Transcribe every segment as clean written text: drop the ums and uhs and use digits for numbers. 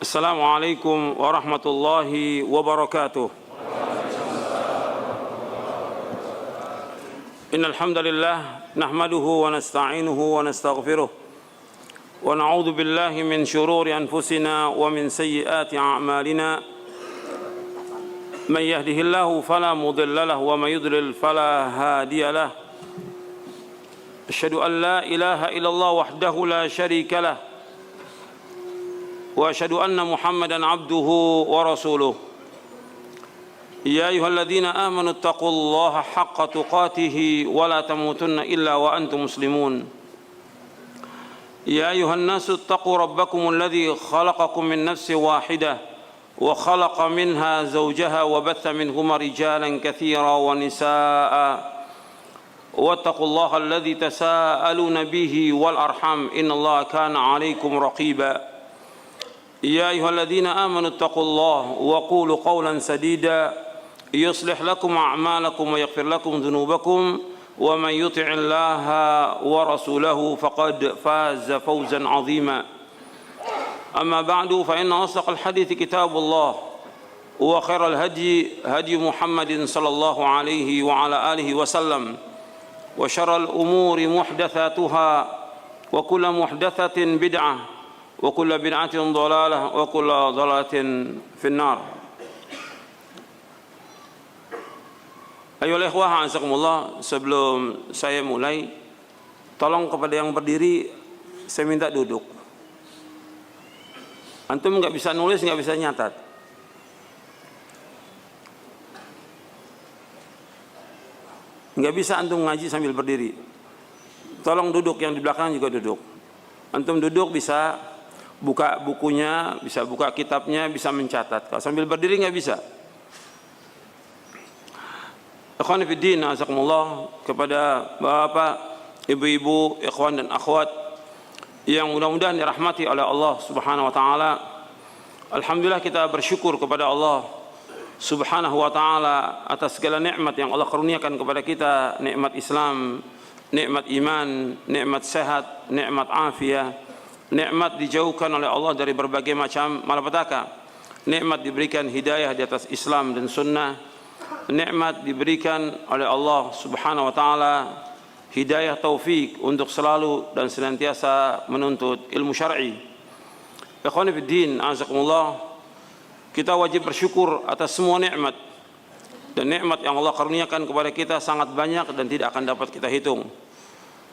Assalamualaikum warahmatullahi wabarakatuh. Innal hamdalillah nahmaduhu wa nasta'inuhu wa nastaghfiruh wa na'udzu billahi min shururi anfusina wa min sayyiati a'malina. Man yahdihillahu fala mudilla lahu wa may yudlil fala hadiya lahu. Asyhadu an la ilaha illallah wahdahu la syarika lahu وأشهد أن محمدًا عبده ورسوله يا أيها الذين آمنوا اتقوا الله حق تقاته ولا تموتن إلا وأنتم مسلمون يا أيها الناس اتقوا ربكم الذي خلقكم من نفس واحدة وخلق منها زوجها وبث منهما رجالًا كثيرًا ونساء واتقوا الله الذي تساءلون به والأرحام إن الله كان عليكم رقيبًا يا أيها الذين آمنوا اتقوا الله وقولوا قولا سديدا يصلح لكم أعمالكم ويغفر لكم ذنوبكم ومن يطع الله ورسوله فقد فاز فوزا عظيما أما بعد فإن أصدق الحديث كتاب الله وخير الهدي هدي محمد صلى الله عليه وعلى آله وسلم وشر الأمور محدثاتها وكل محدثة بدعة وكل بدعة ضلالة وكل ضلالة في النار. Ayolah ikhwah azakumullah, sebelum saya mulai, tolong kepada yang berdiri saya minta duduk. Antum nggak bisa nulis, nggak bisa nyatat. Nggak bisa antum ngaji sambil berdiri. Tolong duduk, yang di belakang juga duduk. Antum duduk bisa buka bukunya, bisa buka kitabnya, bisa mencatat. Kalau sambil berdiri nggak bisa. Ikhwan fillah, azakumullah, kepada bapak, ibu-ibu, ikhwan dan akhwat yang mudah-mudahan dirahmati oleh Allah Subhanahu wa taala. Alhamdulillah kita bersyukur kepada Allah Subhanahu wa taala atas segala nikmat yang Allah karuniakan kepada kita, nikmat Islam, nikmat iman, nikmat sehat, nikmat afiah. Nikmat dijauhkan oleh Allah dari berbagai macam malapetaka. Nikmat diberikan hidayah di atas Islam dan sunnah. Nikmat diberikan oleh Allah Subhanahu wa taala hidayah taufik untuk selalu dan senantiasa menuntut ilmu syar'i. Ikhwani fid din, azakumullah, kita wajib bersyukur atas semua nikmat. Dan nikmat yang Allah karuniakan kepada kita sangat banyak dan tidak akan dapat kita hitung.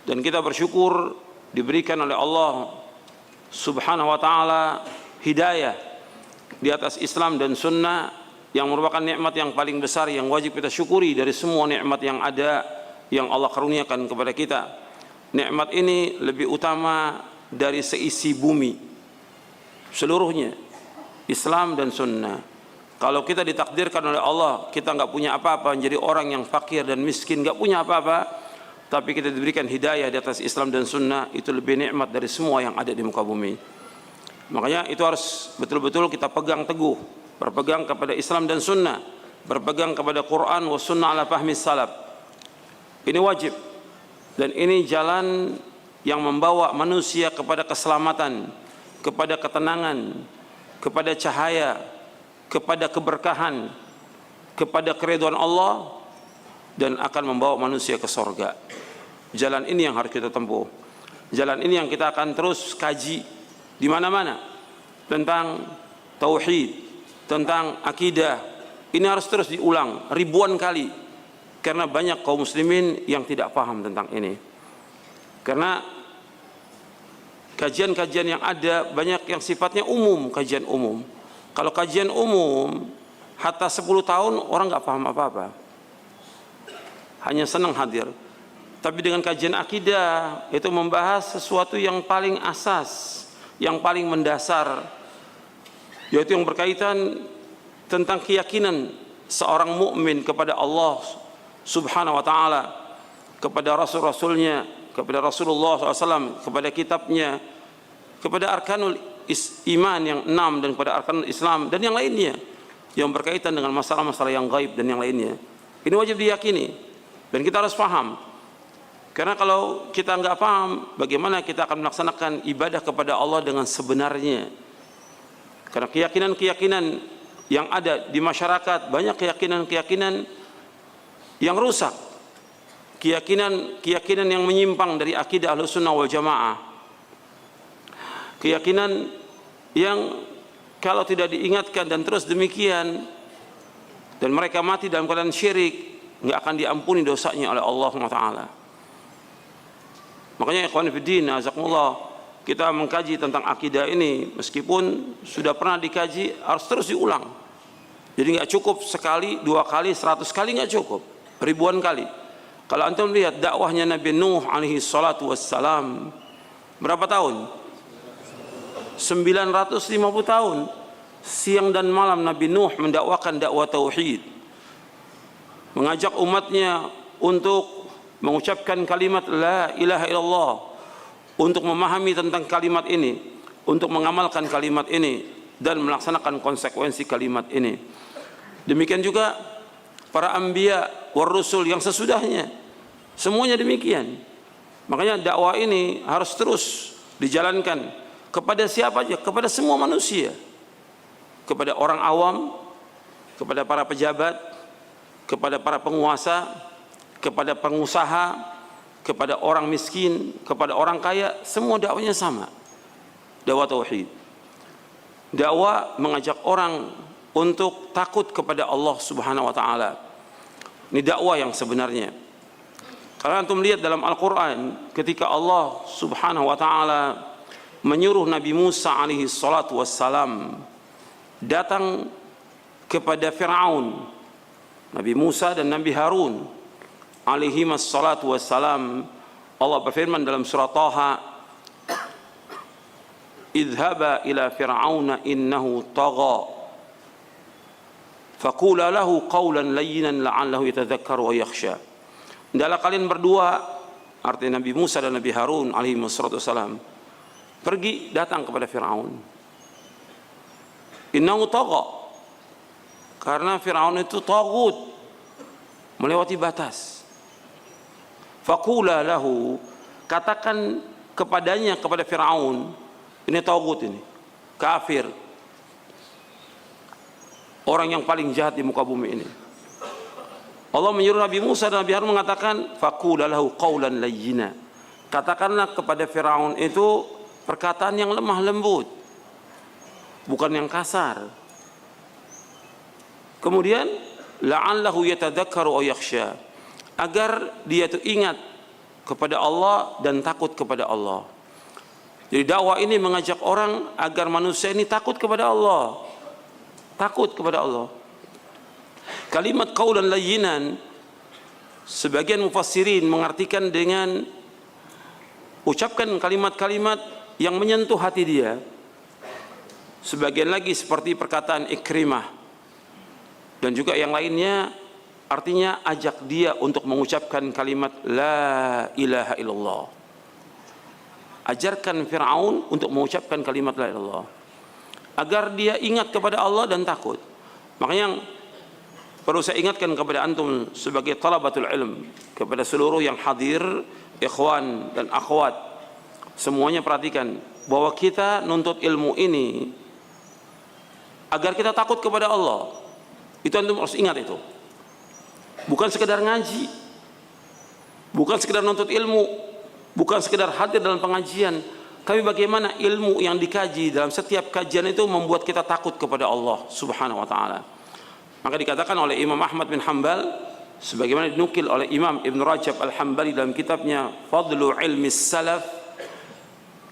Dan kita bersyukur diberikan oleh Allah Subhanahu wa ta'ala hidayah di atas Islam dan sunnah yang merupakan nikmat yang paling besar yang wajib kita syukuri dari semua nikmat yang ada yang Allah karuniakan kepada kita. Nikmat ini lebih utama dari seisi bumi seluruhnya, Islam dan sunnah. Kalau kita ditakdirkan oleh Allah kita nggak punya apa-apa, menjadi orang yang fakir dan miskin, nggak punya apa-apa, tapi kita diberikan hidayah di atas Islam dan sunnah, itu lebih nikmat dari semua yang ada di muka bumi. Makanya itu harus betul-betul kita pegang teguh, berpegang kepada Islam dan sunnah, berpegang kepada Quran wa sunnah ala fahmi salaf. Ini wajib, dan ini jalan yang membawa manusia kepada keselamatan, kepada ketenangan, kepada cahaya, kepada keberkahan, kepada keridhaan Allah, dan akan membawa manusia ke sorga. Jalan ini yang harus kita tempuh. Jalan ini yang kita akan terus kaji di mana-mana tentang tauhid, tentang akidah. Ini harus terus diulang ribuan kali karena banyak kaum muslimin yang tidak paham tentang ini. Karena kajian-kajian yang ada banyak yang sifatnya umum, kajian umum. Kalau kajian umum hatta 10 tahun orang nggak paham apa-apa, hanya senang hadir. Tapi dengan kajian akidah itu membahas sesuatu yang paling asas, yang paling mendasar, yaitu yang berkaitan tentang keyakinan seorang mukmin kepada Allah Subhanahu wa taala, kepada rasul-rasulnya, kepada Rasulullah SAW, kepada kitabnya, kepada arkanul iman yang 6 dan kepada arkanul Islam dan yang lainnya yang berkaitan dengan masalah-masalah yang gaib dan yang lainnya. Ini wajib diyakini dan kita harus paham. Karena kalau kita nggak paham, bagaimana kita akan melaksanakan ibadah kepada Allah dengan sebenarnya? Karena keyakinan-keyakinan yang ada di masyarakat, banyak keyakinan-keyakinan yang rusak, keyakinan yang menyimpang dari akidah Ahlussunnah wal Jamaah, keyakinan yang kalau tidak diingatkan dan terus demikian dan mereka mati dalam keadaan syirik, nggak akan diampuni dosanya oleh Allah Taala. Makanya ikhwan fillah, azakumullah, kita mengkaji tentang akidah ini, meskipun sudah pernah dikaji, harus terus diulang. Jadi nggak cukup sekali, 2 kali, 100 kali nggak cukup, ribuan kali. Kalau antum lihat dakwahnya Nabi Nuh alaihi salatu wassalam, berapa tahun? 950 tahun. Siang dan malam Nabi Nuh mendakwakan dakwah tauhid, mengajak umatnya untuk mengucapkan kalimat la ilaha illallah, untuk memahami tentang kalimat ini, untuk mengamalkan kalimat ini dan melaksanakan konsekuensi kalimat ini. Demikian juga para anbiya war rusul yang sesudahnya, semuanya demikian. Makanya dakwah ini harus terus dijalankan kepada siapa aja, kepada semua manusia, kepada orang awam, kepada para pejabat, kepada para penguasa, kepada pengusaha, kepada orang miskin, kepada orang kaya, semua dakwanya sama. Dakwah tauhid. Dakwah mengajak orang untuk takut kepada Allah Subhanahu wa taala. Ini dakwah yang sebenarnya. Kalau antum lihat dalam Al-Qur'an, ketika Allah Subhanahu wa taala menyuruh Nabi Musa alaihi salatu wassalam datang kepada Fir'aun, Nabi Musa dan Nabi Harun alaihi wassalatu wassalam, Allah berfirman dalam surah Taha, idhaba ila fir'auna innahu tagha faqula lahu qawlan layyinan la'allahu yatadhakkaru wa yakhsha. Hendaklah kalian berdua, artinya Nabi Musa dan Nabi Harun alaihi wassalatu wassalam, pergi datang kepada Fir'aun. Innahu tagha, karena Fir'aun itu tagut, melewati batas. Faqula lahu, katakan kepadanya, kepada Fir'aun, ini tagut, ini kafir, orang yang paling jahat di muka bumi ini. Allah menyuruh Nabi Musa dan Nabi Harun mengatakan, faqula lahu qawlan layyina, katakanlah kepada Fir'aun itu perkataan yang lemah lembut, bukan yang kasar. Kemudian la'allahu yatadhakkaru aw yakhsha, agar dia itu ingat kepada Allah dan takut kepada Allah. Jadi dakwah ini mengajak orang agar manusia ini takut kepada Allah. Takut kepada Allah. Kalimat qaulan layyinan, sebagian mufassirin mengartikan dengan ucapkan kalimat-kalimat yang menyentuh hati dia. Sebagian lagi seperti perkataan Ikrimah dan juga yang lainnya, artinya ajak dia untuk mengucapkan kalimat la ilaha illallah. Ajarkan Fir'aun untuk mengucapkan kalimat la ilaha illallah, agar dia ingat kepada Allah dan takut. Makanya yang perlu saya ingatkan kepada antum sebagai talabatul ilm, kepada seluruh yang hadir, ikhwan dan akhwat, semuanya perhatikan bahwa kita nuntut ilmu ini agar kita takut kepada Allah. Itu antum harus ingat itu. Bukan sekedar ngaji, bukan sekedar nuntut ilmu, bukan sekedar hadir dalam pengajian, tapi bagaimana ilmu yang dikaji dalam setiap kajian itu membuat kita takut kepada Allah Subhanahu wa taala. Maka dikatakan oleh Imam Ahmad bin Hanbal, sebagaimana dinukil oleh Imam Ibn Rajab Al-Hambali dalam kitabnya Fadlu Ilmi Salaf,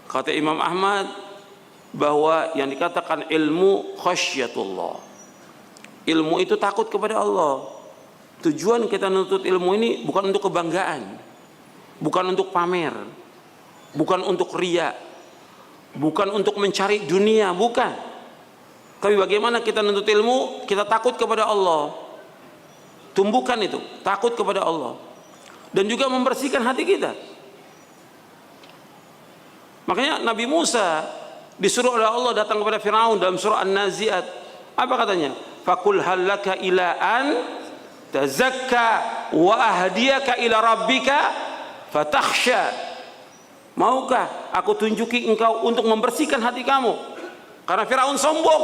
kata Imam Ahmad bahwa yang dikatakan ilmu khasyatullah, ilmu itu takut kepada Allah. Tujuan kita menuntut ilmu ini bukan untuk kebanggaan, bukan untuk pamer, bukan untuk riya, bukan untuk mencari dunia, bukan. Tapi bagaimana kita menuntut ilmu, kita takut kepada Allah. Tumbuhkan itu, takut kepada Allah. Dan juga membersihkan hati kita. Makanya Nabi Musa disuruh oleh Allah datang kepada Fir'aun dalam surah An-Nazi'at. Apa katanya? Faqul hallaka ila an tazakka wa ahdiyaka ila rabbika fatakhsha. Maukah aku tunjuki engkau untuk membersihkan hati kamu, Karena Firaun sombong,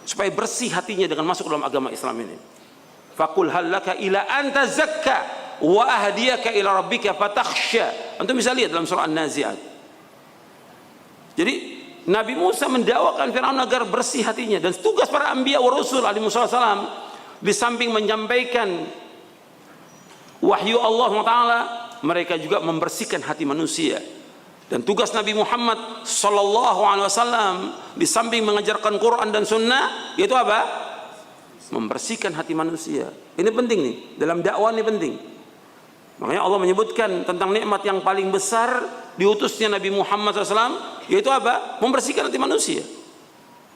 supaya bersih hatinya dengan masuk dalam agama Islam ini. Faqul hal laka ila an tazakka wa ahdiyaka ila rabbika fatakhsha. Antum bisa lihat dalam surah An-Nazi'at. Jadi Nabi Musa mendakwakan Firaun agar bersih hatinya, dan tugas para anbiya wa rasul alaihi wasallam di samping menyampaikan wahyu Allah Taala, mereka juga membersihkan hati manusia. Dan tugas Nabi Muhammad sallallahu alaihi wasallam di samping mengajarkan Quran dan Sunnah, yaitu apa? Membersihkan hati manusia. Ini penting nih, dalam dakwah ini penting. Makanya Allah menyebutkan tentang nikmat yang paling besar diutusnya Nabi Muhammad SAW, yaitu apa? Membersihkan hati manusia.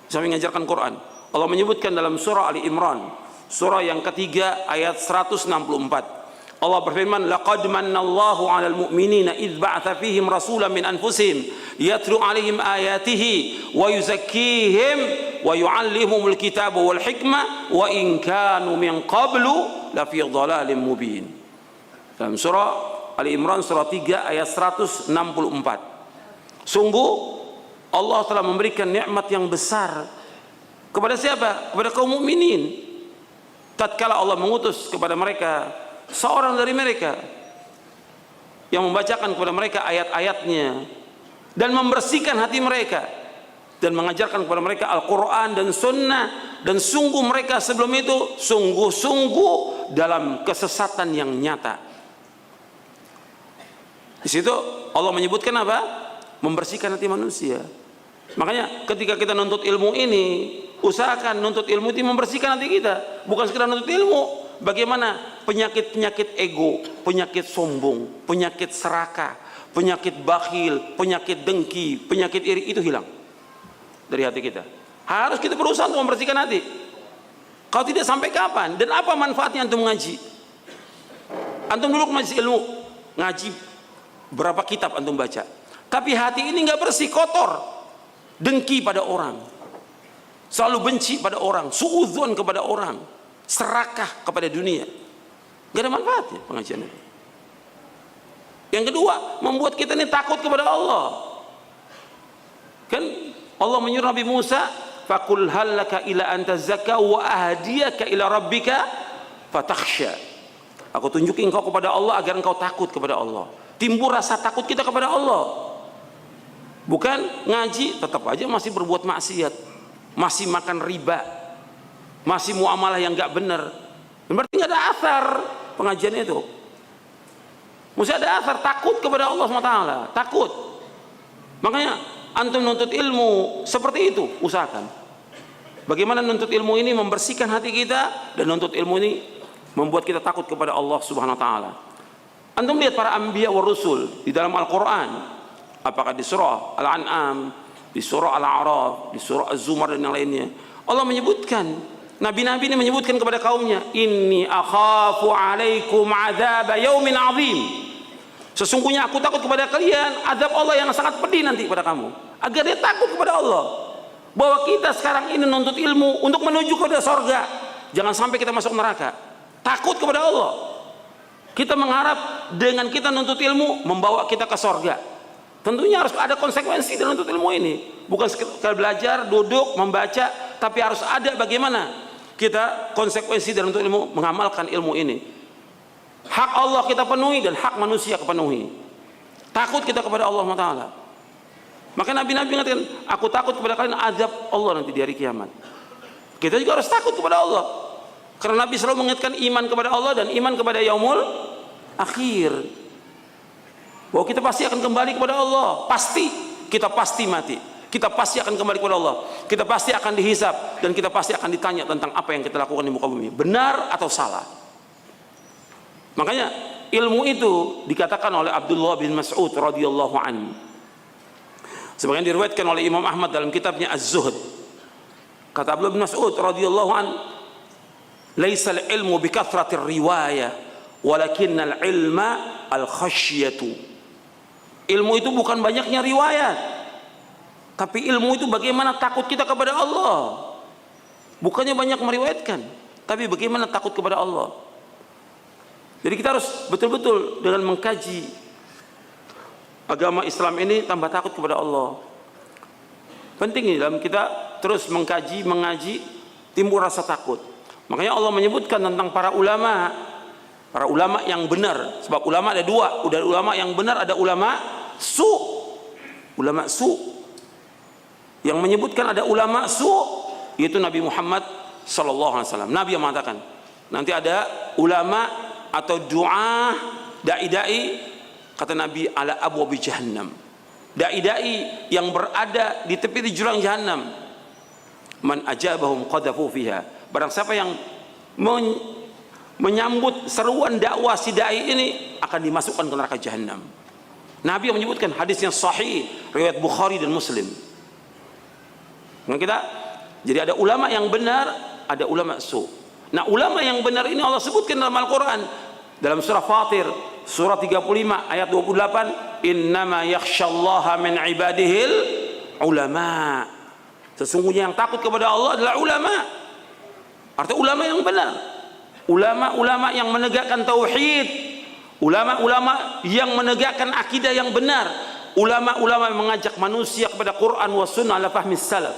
Sambil mengajarkan Quran. Allah menyebutkan dalam surah Ali Imran, surah yang ketiga ayat 164. Allah berfirman, laqad mannallahu 'alal mu'minina idz ba'atsa fihim rasulan min anfusihim yatlu 'alaihim ayatihi wa yuzakkihim wa yu'allimuhumul kitaba wal hikmah wa in kanu min qablu lafi dhalalin mubin. Dalam surah Ali Imran surah 3 ayat 164. Sungguh Allah telah memberikan nikmat yang besar kepada siapa? Kepada kaum mukminin. Tatkala Allah mengutus kepada mereka seorang dari mereka yang membacakan kepada mereka ayat-ayatnya dan membersihkan hati mereka dan mengajarkan kepada mereka Al-Quran dan Sunnah, dan sungguh mereka sebelum itu sungguh-sungguh dalam kesesatan yang nyata. Di situ Allah menyebutkan apa? Membersihkan hati manusia. Makanya ketika kita nuntut ilmu ini, usahakan nuntut ilmu itu membersihkan hati kita, bukan sekedar nuntut ilmu. Bagaimana penyakit-penyakit ego, penyakit sombong, penyakit serakah, penyakit bakhil, penyakit dengki, penyakit iri itu hilang dari hati kita. Harus kita berusaha untuk membersihkan hati. Kalau tidak, sampai kapan? Dan apa manfaatnya antum ngaji? Antum dulu ngaji ilmu, ngaji berapa kitab antum baca, tapi hati ini nggak bersih, kotor, dengki pada orang, selalu benci pada orang, suudzon kepada orang, serakah kepada dunia, gak ada manfaatnya pengajian itu. Yang kedua, membuat kita ini takut kepada Allah. Kan Allah menyuruh Nabi Musa, faqul hal laka ila an tazakka wa ahdiyaka ila rabbika fatakhsha. Aku tunjukin engkau kepada Allah agar engkau takut kepada Allah. Timbul rasa takut kita kepada Allah. Bukan ngaji tetap aja masih berbuat maksiat, masih makan riba, masih muamalah yang nggak benar. Berarti nggak ada asar pengajian itu. Mesti ada asar takut kepada Allah SWT. Takut. Makanya antum nuntut ilmu seperti itu, usahakan. Bagaimana nuntut ilmu ini membersihkan hati kita, dan nuntut ilmu ini membuat kita takut kepada Allah Subhanahu Wa Taala. Antum lihat para anbiya wa rusul di dalam Al-Quran, apakah di surah Al-An'am, di surah Al-A'raf, di surah Az-Zumar dan yang lainnya, Allah menyebutkan, nabi-nabi ini menyebutkan kepada kaumnya, inni akhafu alaikum adzab yaumin azim. Sesungguhnya aku takut kepada kalian azab Allah yang sangat pedih nanti pada kamu. Agar dia takut kepada Allah. Bahwa kita sekarang ini nuntut ilmu untuk menuju kepada sorga, jangan sampai kita masuk neraka. Takut kepada Allah. Kita mengharap dengan kita nuntut ilmu membawa kita ke sorga. Tentunya harus ada konsekuensi dalam nuntut ilmu ini. Bukan sekedar belajar, duduk, membaca, tapi harus ada bagaimana kita konsekuensi dalam nuntut ilmu, mengamalkan ilmu ini. Hak Allah kita penuhi dan hak manusia kepenuhi. Takut kita kepada Allah Taala. Maka Nabi-Nabi mengatakan, aku takut kepada kalian azab Allah nanti di hari kiamat. Kita juga harus takut kepada Allah. Karena Nabi selalu mengingatkan iman kepada Allah dan iman kepada yaumul akhir. Bahwa kita pasti akan kembali kepada Allah. Pasti. Kita pasti mati. Kita pasti akan kembali kepada Allah. Kita pasti akan dihisab. Dan kita pasti akan ditanya tentang apa yang kita lakukan di muka bumi. Benar atau salah. Makanya ilmu itu dikatakan oleh Abdullah bin Mas'ud radhiyallahu anhu. Sebagian diriwayatkan oleh Imam Ahmad dalam kitabnya Az-Zuhd. Kata Abdullah bin Mas'ud radhiyallahu anhu, laisal ilmu bikathratir riwayah walakinnal ilma al khasyatu. Ilmu itu bukan banyaknya riwayat, tapi ilmu itu bagaimana takut kita kepada Allah. Bukannya banyak meriwayatkan, tapi bagaimana takut kepada Allah. Jadi kita harus betul-betul dengan mengkaji agama Islam ini tambah takut kepada Allah. Penting ini dalam kita terus mengkaji, mengaji, timbul rasa takut. Makanya Allah menyebutkan tentang para ulama yang benar. Sebab ulama ada dua, ada ulama yang benar, ada ulama su. Ulama su. Yang menyebutkan ada ulama su, yaitu Nabi Muhammad sallallahu alaihi wasallam. Nabi yang mengatakan, nanti ada ulama atau du'a, dai-dai, kata Nabi, ala abwabi jahannam. Dai-dai yang berada di tepi jurang jahannam. Man ajabahum qadhafu fiha. Barang siapa yang menyambut seruan dakwah si dai ini akan dimasukkan ke neraka jahannam. Nabi yang menyebutkan, hadis yang sahih riwayat Bukhari dan Muslim. Nah, jadi ada ulama yang benar, ada ulama su. Nah, ulama yang benar ini Allah sebutkan dalam Al-Quran, dalam surah Fatir surah 35 ayat 28, innama yakhsyallaha min ibadihil ulama. Sesungguhnya yang takut kepada Allah adalah ulama. Artinya ulama yang benar, ulama-ulama yang menegakkan tauhid, ulama-ulama yang menegakkan akidah yang benar, ulama-ulama yang mengajak manusia kepada Quran wa sunnah ala fahmi salaf,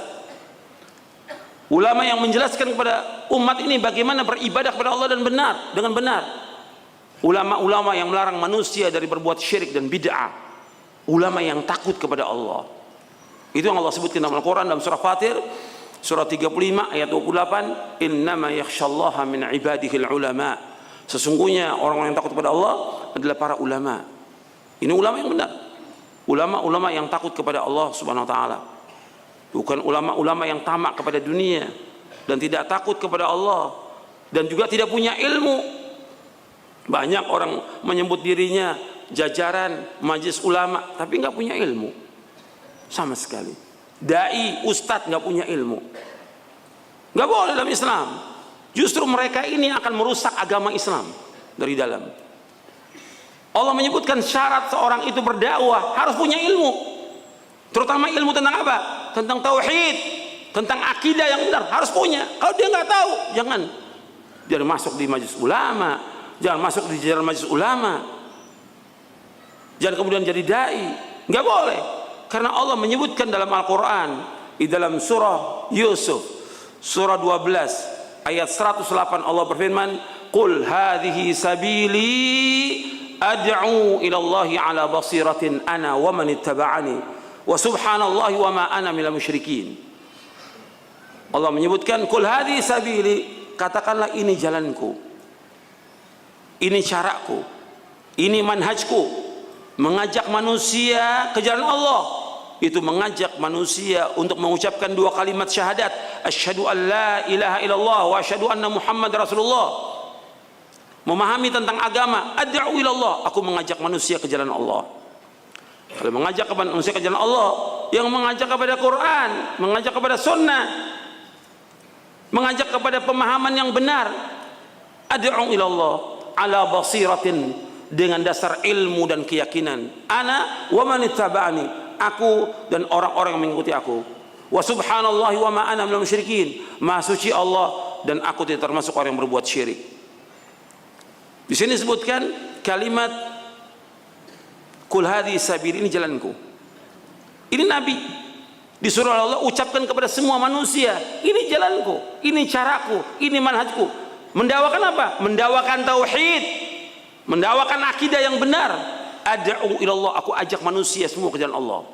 ulama yang menjelaskan kepada umat ini bagaimana beribadah kepada Allah dan benar, dengan benar, ulama-ulama yang melarang manusia dari berbuat syirik dan bid'ah, ulama yang takut kepada Allah. Itu yang Allah sebutkan dalam Al-Quran dalam surah Fatir surah 35 ayat 28, innama yakhsyallaha min ibadihil ulama. Sesungguhnya orang-orang yang takut kepada Allah adalah para ulama. Ini ulama yang benar, ulama-ulama yang takut kepada Allah subhanahu wa ta'ala, bukan ulama-ulama yang tamak kepada dunia dan tidak takut kepada Allah dan juga tidak punya ilmu. Banyak orang menyebut dirinya jajaran majelis ulama tapi nggak punya ilmu sama sekali. Dai, ustadz nggak punya ilmu, nggak boleh dalam Islam. Justru mereka ini akan merusak agama Islam dari dalam. Allah menyebutkan syarat seorang itu berdakwah harus punya ilmu, terutama ilmu tentang apa? Tentang tauhid, tentang akidah yang benar, harus punya. Kalau dia nggak tahu, jangan masuk di majelis ulama, jangan masuk di jajaran majelis ulama, jangan kemudian jadi dai, nggak boleh. Karena Allah menyebutkan dalam Al-Quran di dalam surah Yusuf surah 12 ayat 108, Allah berfirman, qul hadhihi sabili ad'u ila Allahi ala basiratin ana wa man ittaba'ani wa subhanallahi wa ma ana minal musyrikin. Allah menyebutkan qul hadhihi sabili, katakanlah ini jalanku, ini caraku, ini manhajku, mengajak manusia ke jalan Allah. Itu mengajak manusia untuk mengucapkan dua kalimat syahadat, asyhadu an la ilaha illallah wa asyhadu anna Muhammad Rasulullah. Memahami tentang agama, ad'u ilallah, aku mengajak manusia ke jalan Allah. Kalau mengajak kepada manusia ke jalan Allah, yang mengajak kepada Quran, mengajak kepada sunnah, mengajak kepada pemahaman yang benar, ad'u ilallah ala basiratin, dengan dasar ilmu dan keyakinan, ana wa man ittaba'ani, aku dan orang-orang yang mengikuti aku, wa subhanallahi wa ma ana minal musyrikin, maha suci Allah dan aku tidak termasuk orang yang berbuat syirik. Di sini disebutkan kalimat kul hadhi sabil, ini jalanku. Ini Nabi disuruh Allah ucapkan kepada semua manusia, ini jalanku, ini caraku, ini manhajku. Mendakwakan apa? Mendakwakan tauhid, mendakwakan akidah yang benar. Ad'u ilallah, aku ajak manusia semua ke jalan Allah.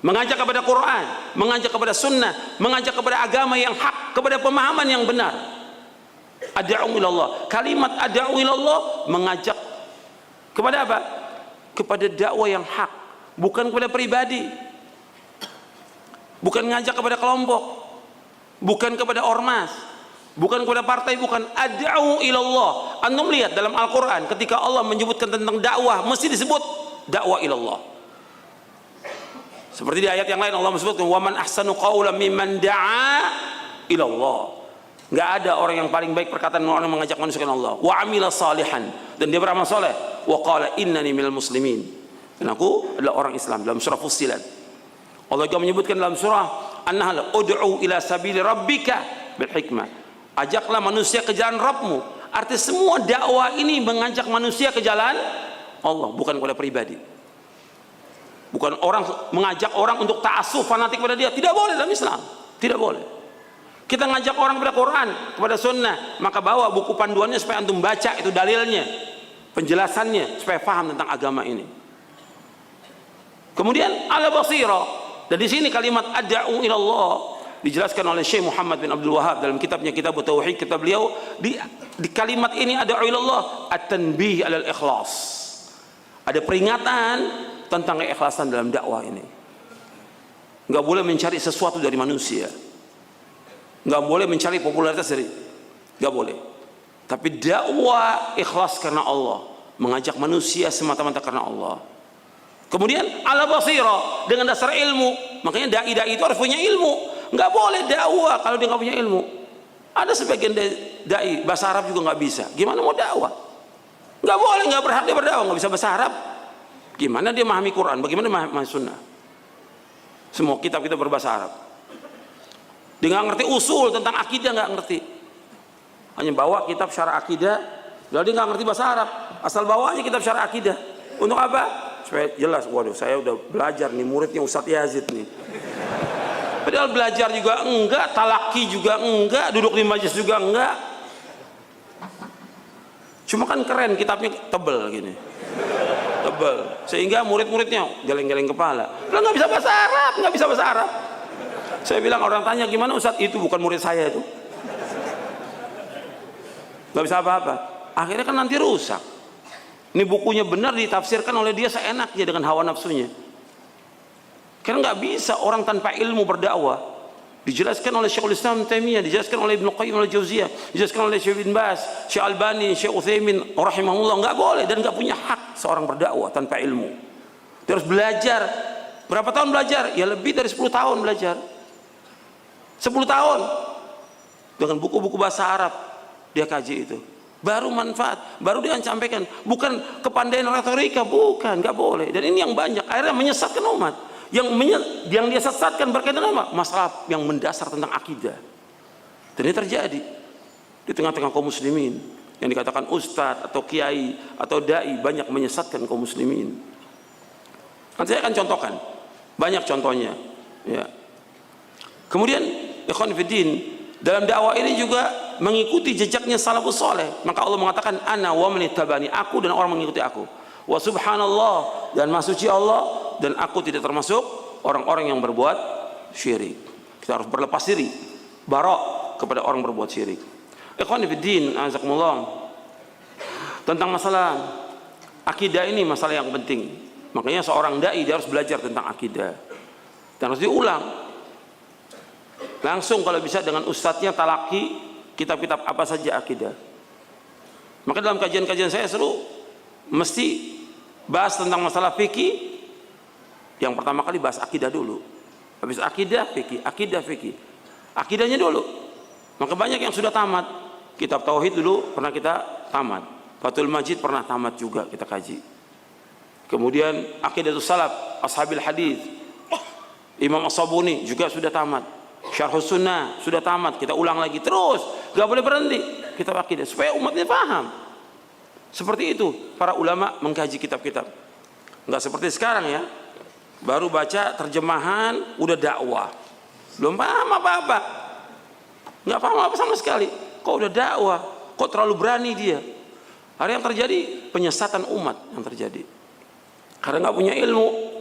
Mengajak kepada Quran, mengajak kepada sunnah, mengajak kepada agama yang hak, kepada pemahaman yang benar. Ad'u ilallah, kalimat ad'u ilallah mengajak kepada apa? Kepada dakwah yang hak, bukan kepada pribadi, bukan ngajak kepada kelompok, bukan kepada ormas, bukan kepada partai, bukan. Ad'u ilallah. Antum lihat dalam Al-Quran ketika Allah menyebutkan tentang dakwah mesti disebut dakwah ilallah. Seperti di ayat yang lain Allah menyebutkan wa man ahsanu qawlan mimman da'a ilallah. Enggak ada orang yang paling baik perkataan orang yang mengajak manusia ke Allah. Wa amila salihan, dan dia beramal saleh. Wa qala innani minal muslimin, dan aku adalah orang Islam. Dalam surah Fussilat Allah juga menyebutkan dalam surah An-Nahl, ud'u ila sabili rabbika bil hikmah, ajaklah manusia ke jalan Rabbmu. Artinya semua dakwah ini mengajak manusia ke jalan Allah, bukan kepada pribadi. Bukan orang mengajak orang untuk ta'assuf fanatik pada dia, tidak boleh dalam Islam, tidak boleh. Kita ngajak orang kepada Quran, kepada sunnah, maka bawa buku panduannya supaya antum baca itu dalilnya, penjelasannya, supaya paham tentang agama ini. Kemudian ala basira, dan di sini kalimat ad'u ila Allah dijelaskan oleh Syekh Muhammad bin Abdul Wahab dalam kitabnya Kitab Tauhid. Kitab beliau di kalimat ini ad'u ila Allah at-tanbih alal ikhlas. Ada peringatan tentang keikhlasan dalam dakwah ini. Enggak boleh mencari sesuatu dari manusia, enggak boleh mencari popularitas dari, enggak boleh. Tapi dakwah ikhlas karena Allah, mengajak manusia semata-mata karena Allah. Kemudian ala basira, dengan dasar ilmu. Makanya dai-dai itu harus punya ilmu. Nggak boleh dakwah kalau dia nggak punya ilmu. Ada sebagian dai bahasa Arab juga nggak bisa. Gimana mau dakwah? Nggak boleh, nggak berhak dia berdakwah, nggak bisa bahasa Arab. Gimana dia memahami Quran? Bagaimana memahami Sunnah? Semua kitab kita berbahasa Arab. Dia nggak ngerti usul tentang akidah, nggak ngerti. Hanya bawa kitab syarah akidah, lalu dia nggak ngerti bahasa Arab. Asal bawa aja kitab syarah akidah. Untuk apa? Supaya jelas, waduh saya udah belajar nih, muridnya Ustadz Yazid nih. Padahal belajar juga enggak, talaki juga enggak, duduk di majelis juga enggak. Cuma kan keren, kitabnya tebel gini, tebel, sehingga murid-muridnya geleng-geleng kepala. Lah nggak bisa bahasa Arab, nggak bisa bahasa Arab. Saya bilang, orang tanya gimana Ustadz, itu bukan murid saya itu, nggak bisa apa-apa. Akhirnya kan nanti rusak. Ini bukunya benar ditafsirkan oleh dia seenaknya dengan hawa nafsunya. Karena nggak bisa orang tanpa ilmu berdakwah. Dijelaskan oleh Syekhul Islam Taimiyah, dijelaskan oleh Ibnu Qayyim al-Jauziyah, dijelaskan oleh Syekh bin Baz, Syekh Albani, Syekh Utsaimin rahimahullah. Nggak boleh dan nggak punya hak seorang berdakwah tanpa ilmu. Dia harus belajar. Berapa tahun belajar? Ya lebih dari 10 tahun belajar. 10 tahun dengan buku-buku bahasa Arab dia kaji itu. Baru manfaat, baru dia sampaikan, bukan kepandaian retorika, bukan, nggak boleh. Dan ini yang banyak, akhirnya menyesatkan umat. Yang dia sesatkan berkaitan dengan apa? Masalah yang mendasar tentang akidah. Dan ini terjadi di tengah-tengah kaum muslimin, yang dikatakan ustadz atau kiai atau dai, banyak menyesatkan kaum muslimin. Nanti saya akan contohkan, banyak contohnya. Ya. Kemudian, ikhwan fillah, dalam dakwah ini juga mengikuti jejaknya salafus saleh. Maka Allah mengatakan ana wa man ittabani, aku dan orang mengikuti aku. Wa subhanallah, dan maha suci Allah, dan aku tidak termasuk orang-orang yang berbuat syirik. Kita harus berlepas diri, barok kepada orang berbuat syirik. Ikhwan fillah, azakumullah. Tentang masalah akidah ini masalah yang penting. Makanya seorang dai dia harus belajar tentang akidah. Dan harus diulang. Langsung kalau bisa dengan ustadznya talaki kitab-kitab apa saja akidah. Maka dalam kajian-kajian saya seru mesti bahas tentang masalah fikih. Yang pertama kali bahas akidah dulu. Habis akidah fikih, akidah fikih. Akidahnya dulu. Maka banyak yang sudah tamat. Kitab tauhid dulu pernah kita tamat. Fathul Majid pernah tamat juga kita kaji. Kemudian Aqidatus Salaf, Ashabil Hadis, Imam As-Sabuni juga sudah tamat. Syarhus Sunnah sudah tamat, kita ulang lagi terus, gak boleh berhenti kitab akidah supaya umatnya paham. Seperti itu para ulama mengkaji kitab-kitab. Nggak seperti sekarang ya, baru baca terjemahan udah dakwah, belum paham apa-apa, nggak paham apa sama sekali. Kok udah dakwah, kok terlalu berani dia. Hari yang terjadi penyesatan umat yang terjadi karena nggak punya ilmu.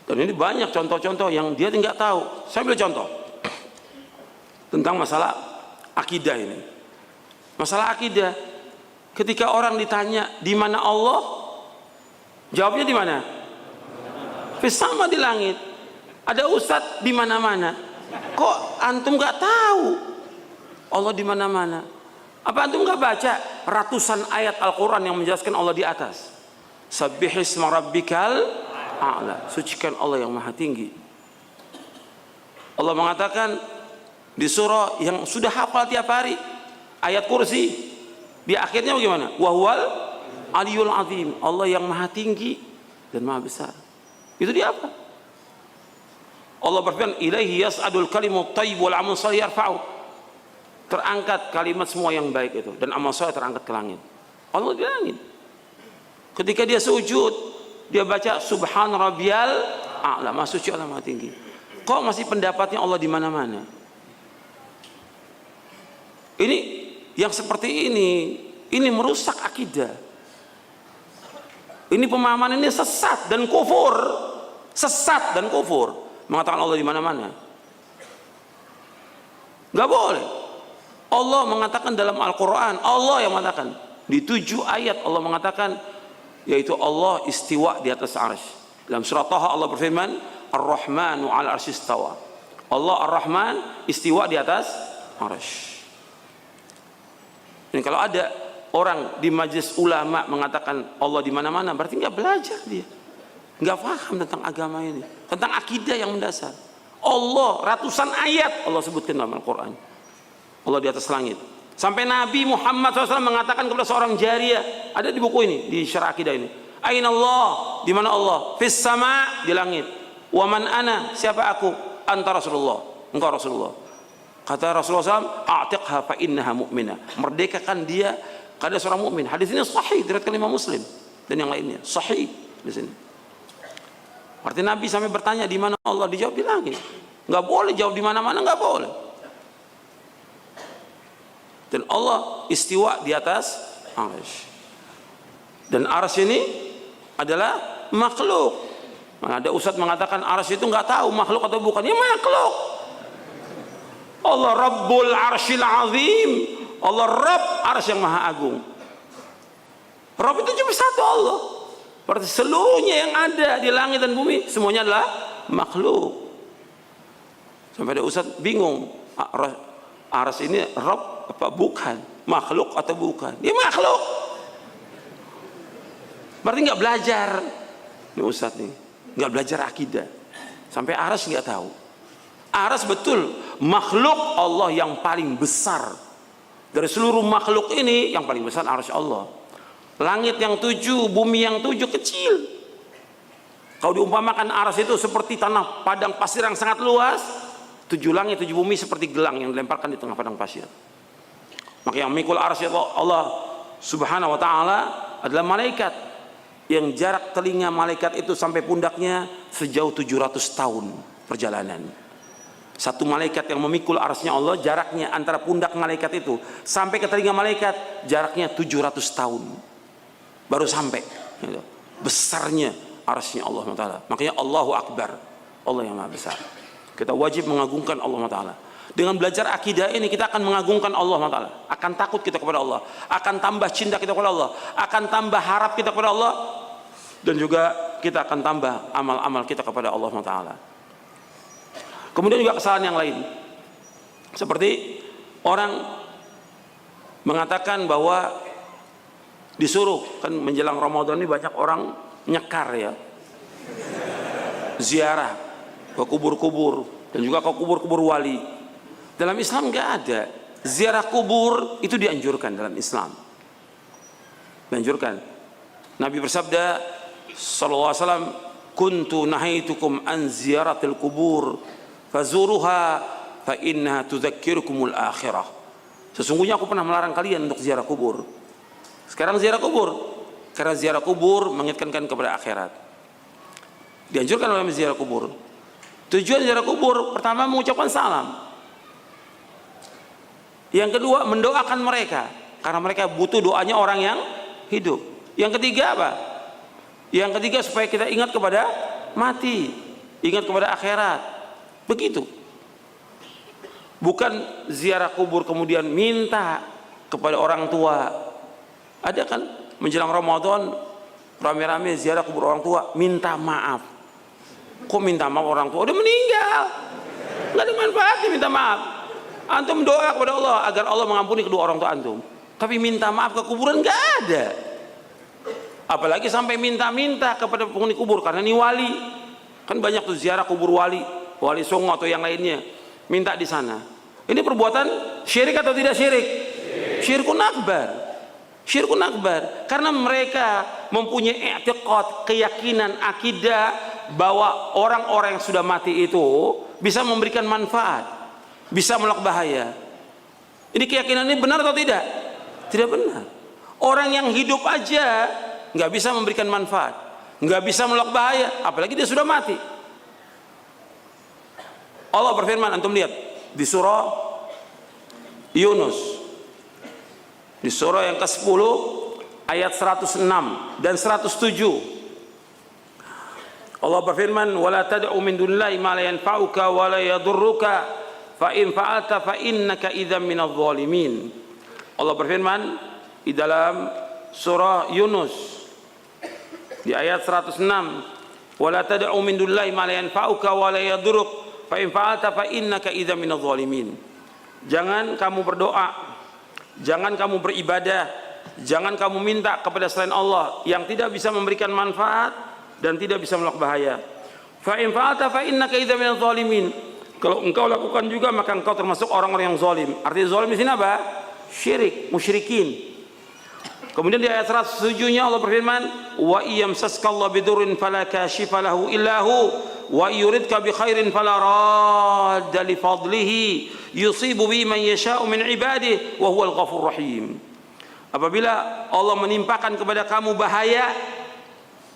Dan ini banyak contoh-contoh yang dia tidak tahu. Saya ambil contoh tentang masalah akidah ini. Masalah akidah, ketika orang ditanya di mana Allah, jawabnya di mana? Sama di langit. Ada ustadz di mana-mana. Kok antum nggak tahu Allah di mana-mana? Apa antum nggak baca ratusan ayat Al-Quran yang menjelaskan Allah di atas? Sabbihisma rabbikal a'la, sucikan Allah yang maha tinggi. Allah mengatakan di surah yang sudah hafal tiap hari, ayat kursi, di akhirnya bagaimana? Wahwal aliyul azim, Allah yang maha tinggi dan maha besar. Itu dia apa? Allah berfirman, ilaihi yas'adul kalimut thayyib wal amal shalih yarfa'u. Terangkat kalimat semua yang baik itu dan amal saleh terangkat ke langit. Allah di langit. Ketika dia sujud, dia baca subhan rabbiyal a'la, maha suci Allah maha tinggi. Kok masih pendapatnya Allah di mana-mana? Ini yang seperti ini merusak akidah. Ini pemahaman ini sesat dan kufur. Sesat dan kufur. Mengatakan Allah di mana-mana. Enggak boleh. Allah mengatakan dalam Al-Qur'an, Allah yang mengatakan di 7 ayat Allah mengatakan, yaitu Allah istiwa di atas arsy. Dalam surah Taha Allah berfirman, Ar-Rahmanu 'ala arsy istawa. Allah Ar-Rahman istiwa di atas arsy. Dan kalau ada orang di majelis ulama mengatakan Allah di mana-mana, berarti nggak belajar dia, nggak paham tentang agama ini, tentang akidah yang mendasar. Allah ratusan ayat Allah sebutkan dalam Al-Quran, Allah di atas langit. Sampai Nabi Muhammad SAW mengatakan kepada seorang jariyah, ada di buku ini, di syarah akidah ini, Aina Allah, di mana Allah? Fis sama, di langit. Wa man ana, siapa aku? Anta Rasulullah, engkau Rasulullah. Kata Rasulullah SAW, a'tiqha fa innaha mu'minah, merdekakan dia karena seorang mukmin. Hadis ini sahih diriwayatkan Imam Muslim dan yang lainnya, sahih di sini. Arti Nabi sampai bertanya di mana Allah, dijawab di langit. Enggak boleh jawab di mana-mana, enggak boleh. Dan Allah istiwa di atas arsy. Dan arsy ini adalah makhluk. Nah, ada ustadz mengatakan arsy itu enggak tahu makhluk atau bukan. Ya makhluk. Allah Rabbul Arsyil Azim. Allah Rabb arsy yang maha agung. Rabb itu cuma satu Allah. Berarti seluruhnya yang ada di langit dan bumi semuanya adalah makhluk. Sampai ada ustaz bingung, arsy ini Rabb apa bukan? Makhluk atau bukan? Dia makhluk. Berarti nggak belajar. Ini ustaz nih, nggak belajar akidah. Sampai arsy nggak tahu. Arsy betul makhluk Allah yang paling besar. Dari seluruh makhluk ini yang paling besar arsy Allah. Langit yang 7, bumi yang 7 kecil. Kalau diumpamakan arsy itu seperti tanah padang pasir yang sangat luas, 7 langit 7 bumi seperti gelang yang dilemparkan di tengah padang pasir. Maka yang memikul arsy Allah Subhanahu wa taala adalah malaikat, yang jarak telinga malaikat itu sampai pundaknya sejauh 700 tahun perjalanan. Satu malaikat yang memikul arsy Allah, jaraknya antara pundak malaikat itu sampai ke telinga malaikat jaraknya 700 tahun baru sampai. Besarnya arsy Allah Taala. Makanya Allahu Akbar, Allah yang maha besar. Kita wajib mengagungkan Allah Taala. Dengan belajar akidah ini kita akan mengagungkan Allah Taala, akan takut kita kepada Allah, akan tambah cinta kita kepada Allah, akan tambah harap kita kepada Allah, dan juga kita akan tambah amal-amal kita kepada Allah Taala. Kemudian juga kesalahan yang lain, seperti orang mengatakan bahwa disuruh, kan menjelang Ramadan ini banyak orang nyekar ya, ziarah ke kubur-kubur dan juga ke kubur-kubur wali. Dalam Islam nggak ada ziarah kubur, itu dianjurkan dalam Islam, dianjurkan. Nabi bersabda sallallahu alaihi wasallam, kuntu nahaitukum an ziyaratil kubur fazuruha fa innaha tudzakkirukumul akhirah. Sesungguhnya aku pernah melarang kalian untuk ziarah kubur. Sekarang ziarah kubur, karena ziarah kubur mengingatkan kepada akhirat. Dianjurkan oleh ziarah kubur. Tujuan ziarah kubur pertama mengucapkan salam. Yang kedua mendoakan mereka, karena mereka butuh doanya orang yang hidup. Yang ketiga apa? Yang ketiga supaya kita ingat kepada mati, ingat kepada akhirat. Begitu. Bukan ziarah kubur kemudian minta kepada orang tua. Ada kan menjelang Ramadan rame-rame ziarah kubur orang tua, minta maaf. Kok minta maaf orang tua? Udah meninggal, nggak ada manfaatnya minta maaf. Antum doa kepada Allah agar Allah mengampuni kedua orang tua antum. Tapi minta maaf ke kuburan nggak ada. Apalagi sampai minta-minta kepada penghuni kubur, karena ini wali. Kan banyak tuh ziarah kubur wali, wali songo atau yang lainnya, minta di sana. Ini perbuatan syirik atau tidak syirik? Syirkun akbar. Syirkun akbar. Karena mereka mempunyai i'tiqad, keyakinan, akidah bahwa orang-orang yang sudah mati itu bisa memberikan manfaat, bisa menolak bahaya. Ini keyakinan ini benar atau tidak? Tidak benar. Orang yang hidup aja nggak bisa memberikan manfaat. nggak bisa menolak bahaya, apalagi dia sudah mati. Allah berfirman, antum lihat di surah Yunus, di surah yang ke-10 ayat 106 dan 107. Allah berfirman, wala tad'u min dunillahi ma la yanfa'uka wa la yadurruka fa in fa'alta fa innaka idzam minadh dhalimin. Allah berfirman di dalam surah Yunus di ayat 106, wala tad'u min dunillahi ma la yanfa'uka wa la yadurruk fa in fa'alta fa innaka idzam minadh dhalimin. Jangan kamu berdoa, jangan kamu beribadah, jangan kamu minta kepada selain Allah yang tidak bisa memberikan manfaat dan tidak bisa menolak bahaya. Fa in fa'alta fa innaka idzam minadh dhalimin. Kalau engkau lakukan juga maka engkau termasuk orang-orang yang zalim. Artinya zalim di sini apa? Syirik, musyrikin. Kemudian di ayat 107-nya Allah berfirman, wa iyamsaskallahu bidurrin fala kashifa lahu illa hu wa yuridka bi khairin fala radda li fadlihi yusibu bi man yasha'u min ibadihi wa huwal ghafurur rahim. Apabila Allah menimpakan kepada kamu bahaya,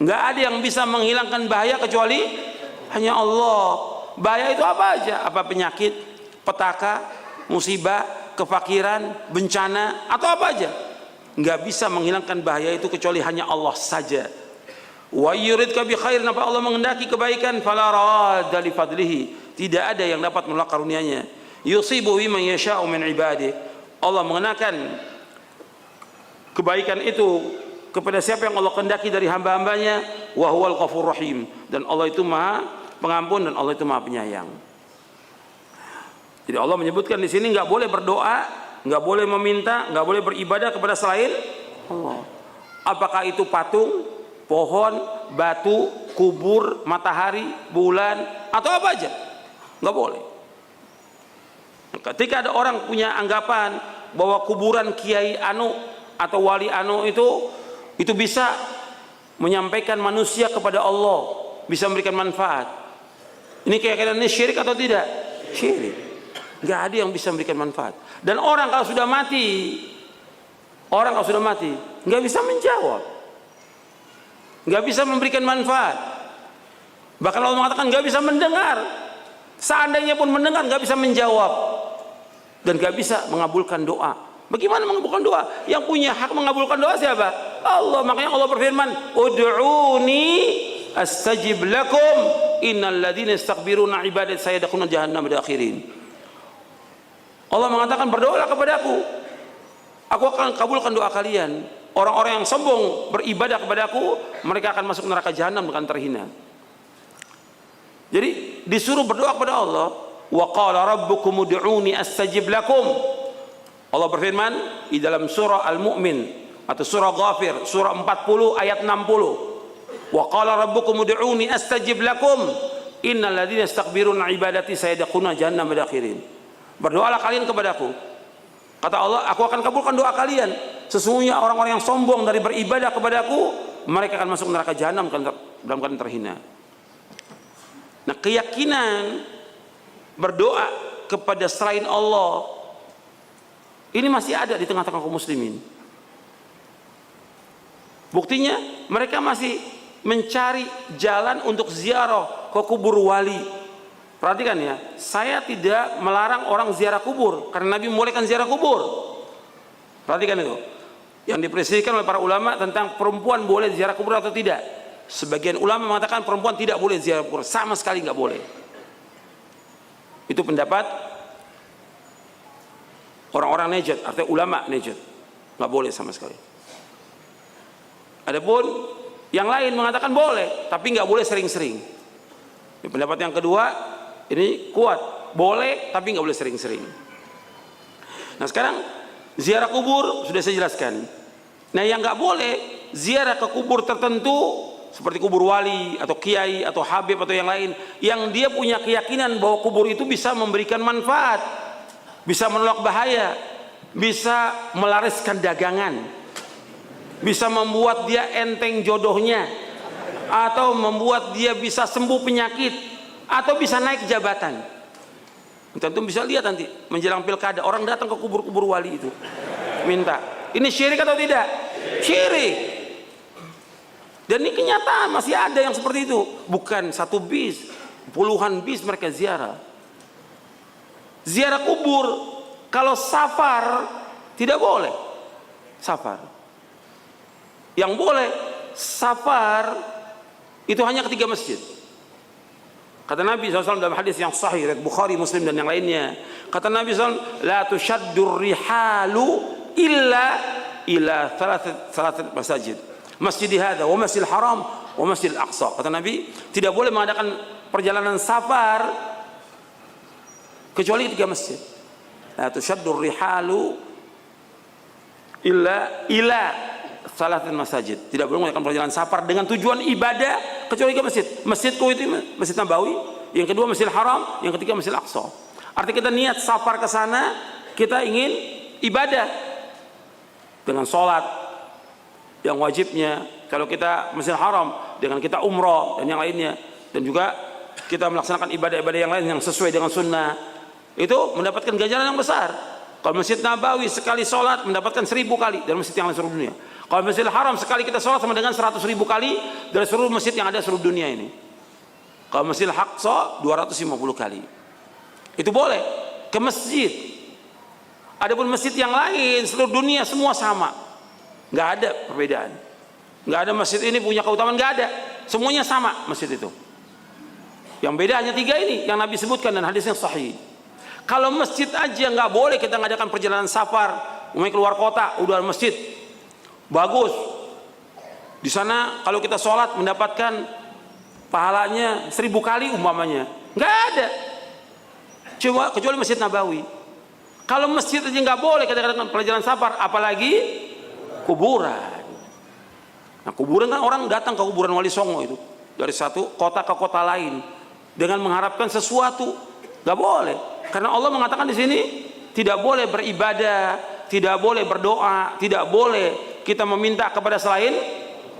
nggak ada yang bisa menghilangkan bahaya kecuali hanya Allah. Bahaya itu apa aja? Apa penyakit, petaka, musibah, kefakiran, bencana, atau apa aja? Nggak bisa menghilangkan bahaya itu kecuali hanya Allah saja. Wa yuridka bi khairin, apa Allah menghendaki kebaikan, fala radda li fadlihi, tidak ada yang dapat menolak karunia-Nya. Yusibu biman yasha'u min ibadihi, Allah mengenakan kebaikan itu kepada siapa yang Allah kehendaki dari hamba-hambanya. Wa huwal ghafurur rahim, dan Allah itu Maha Pengampun dan Allah itu Maha Penyayang. Jadi Allah menyebutkan di sini nggak boleh berdoa, nggak boleh meminta, nggak boleh beribadah kepada selain Allah. Apakah itu patung, pohon, batu, kubur, matahari, bulan, atau apa aja, nggak boleh. Ketika ada orang punya anggapan bahwa kuburan Kiai Anu atau Wali Anu itu bisa menyampaikan manusia kepada Allah, bisa memberikan manfaat, ini keyakinan ini syirik atau tidak? Syirik. Nggak ada yang bisa memberikan manfaat. Dan orang kalau sudah mati, nggak bisa menjawab, nggak bisa memberikan manfaat. Bahkan Allah mengatakan nggak bisa mendengar. Seandainya pun mendengar, nggak bisa menjawab dan nggak bisa mengabulkan doa. Bagaimana mengabulkan doa? Yang punya hak mengabulkan doa siapa? Allah. Makanya Allah berfirman, ud'uni astajib lakum innal ladzina yastakbiruna ibadati sayadkhuluna jahannam dakhirin. Allah mengatakan, berdoalah kepadaku, aku akan kabulkan doa kalian. Orang-orang yang sombong beribadah kepadaku, mereka akan masuk neraka jahanam dengan terhina. Jadi disuruh berdoa kepada Allah. Wa qala rabbukum ud'uni astajib lakum. Allah berfirman di dalam surah Al-Mu'min atau surah Ghafir, surah 40 ayat 60. Wa qala rabbukum ud'uni astajib lakum innal ladzina yastakbiruna ibadati sayadkhuluna jahannam dakhirin. Berdoalah kalian kepadaku, kata Allah, aku akan kabulkan doa kalian. Sesungguhnya orang-orang yang sombong dari beribadah kepadaku, mereka akan masuk neraka jahanam dalam keadaan terhina. Nah, keyakinan berdoa kepada selain Allah ini masih ada di tengah-tengah kaum muslimin. Buktinya mereka masih mencari jalan untuk ziarah ke kubur wali. Perhatikan ya, saya tidak melarang orang ziarah kubur karena Nabi membolehkan ziarah kubur. Perhatikan itu. Yang diperselisihkan oleh para ulama tentang perempuan boleh ziarah kubur atau tidak. Sebagian ulama mengatakan perempuan tidak boleh ziarah kubur, sama sekali nggak boleh. Itu pendapat orang-orang Najd, artinya ulama Najd, nggak boleh sama sekali. Adapun yang lain mengatakan boleh, tapi nggak boleh sering-sering. Ini pendapat yang kedua, ini kuat, boleh tapi nggak boleh sering-sering. Nah sekarang ziarah kubur sudah saya jelaskan. Nah yang nggak boleh ziarah ke kubur tertentu seperti kubur wali atau kiai atau habib atau yang lain, yang dia punya keyakinan bahwa kubur itu bisa memberikan manfaat, bisa menolak bahaya, bisa melariskan dagangan, bisa membuat dia enteng jodohnya, atau membuat dia bisa sembuh penyakit, atau bisa naik jabatan. Tentu bisa lihat nanti menjelang pilkada orang datang ke kubur-kubur wali itu minta. Ini syirik atau tidak? Syirik. Dan ini kenyataan masih ada yang seperti itu. Bukan satu bis, puluhan bis mereka ziarah. Ziarah kubur kalau safar tidak boleh. Safar. Yang boleh safar itu hanya ketiga masjid. Kata Nabi SAW dalam hadis yang sahih riwayat Bukhari, Muslim dan yang lainnya. Kata Nabi SAW, la tushaddur rihalu illa ila thalathat masajid. Masjid hadza wa Masjidil Haram wa Masjidil Aqsa. Kata Nabi, tidak boleh mengadakan perjalanan safar kecuali tiga masjid. La tushaddur rihalu ila thalathat masajid. Tidak boleh mengadakan perjalanan safar dengan tujuan ibadah kecuali tiga masjid. Masjidku itu Masjid Nabawi, yang kedua Masjidil Haram, yang ketiga Masjidil Aqsa. Artinya kita niat safar ke sana, kita ingin ibadah dengan sholat yang wajibnya, kalau kita Masjidil Haram dengan kita umroh dan yang lainnya, dan juga kita melaksanakan ibadah-ibadah yang lain yang sesuai dengan sunnah, itu mendapatkan ganjaran yang besar. Kalau Masjid Nabawi sekali sholat mendapatkan 1000 kali dari masjid yang lain seluruh dunia. Kalau Masjidil Haram sekali kita sholat sama dengan 100.000 kali dari seluruh masjid yang ada seluruh dunia ini. Kalau Masjidil Aqsa 250 kali. Itu boleh ke masjid. Adapun masjid yang lain seluruh dunia semua sama. Nggak ada perbedaan. Nggak ada masjid ini punya keutamaan, nggak ada. Semuanya sama masjid itu. Yang beda hanya 3 ini yang Nabi sebutkan dan hadisnya sahih. Kalau masjid aja nggak boleh kita ngadakan perjalanan safar, mau keluar kota, udah masjid bagus. Di sana kalau kita sholat mendapatkan pahalanya 1000 kali umpamanya. Nggak ada. Cuma kecuali Masjid Nabawi. Kalau masjid aja nggak boleh kita ngadakan perjalanan safar, apalagi kuburan. Nah, kuburan kan orang datang ke kuburan Wali Songo itu dari satu kota ke kota lain dengan mengharapkan sesuatu. Gak boleh, karena Allah mengatakan di sini tidak boleh beribadah, tidak boleh berdoa, tidak boleh kita meminta kepada selain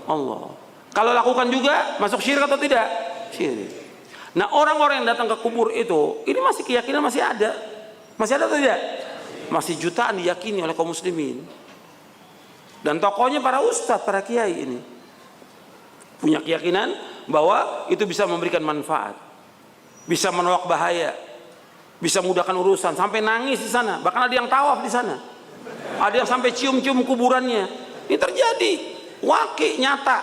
Allah. Kalau lakukan juga masuk syirik atau tidak? Syirik. Nah, orang-orang yang datang ke kubur itu, ini masih keyakinan masih ada atau tidak? Masih jutaan diyakini oleh kaum muslimin. Dan tokohnya para ustadz, para kiai ini punya keyakinan bahwa itu bisa memberikan manfaat, bisa menolak bahaya, bisa mudahkan urusan, sampai nangis di sana. Bahkan ada yang tawaf di sana, ada yang sampai cium-cium kuburannya. Ini terjadi, waqi' nyata.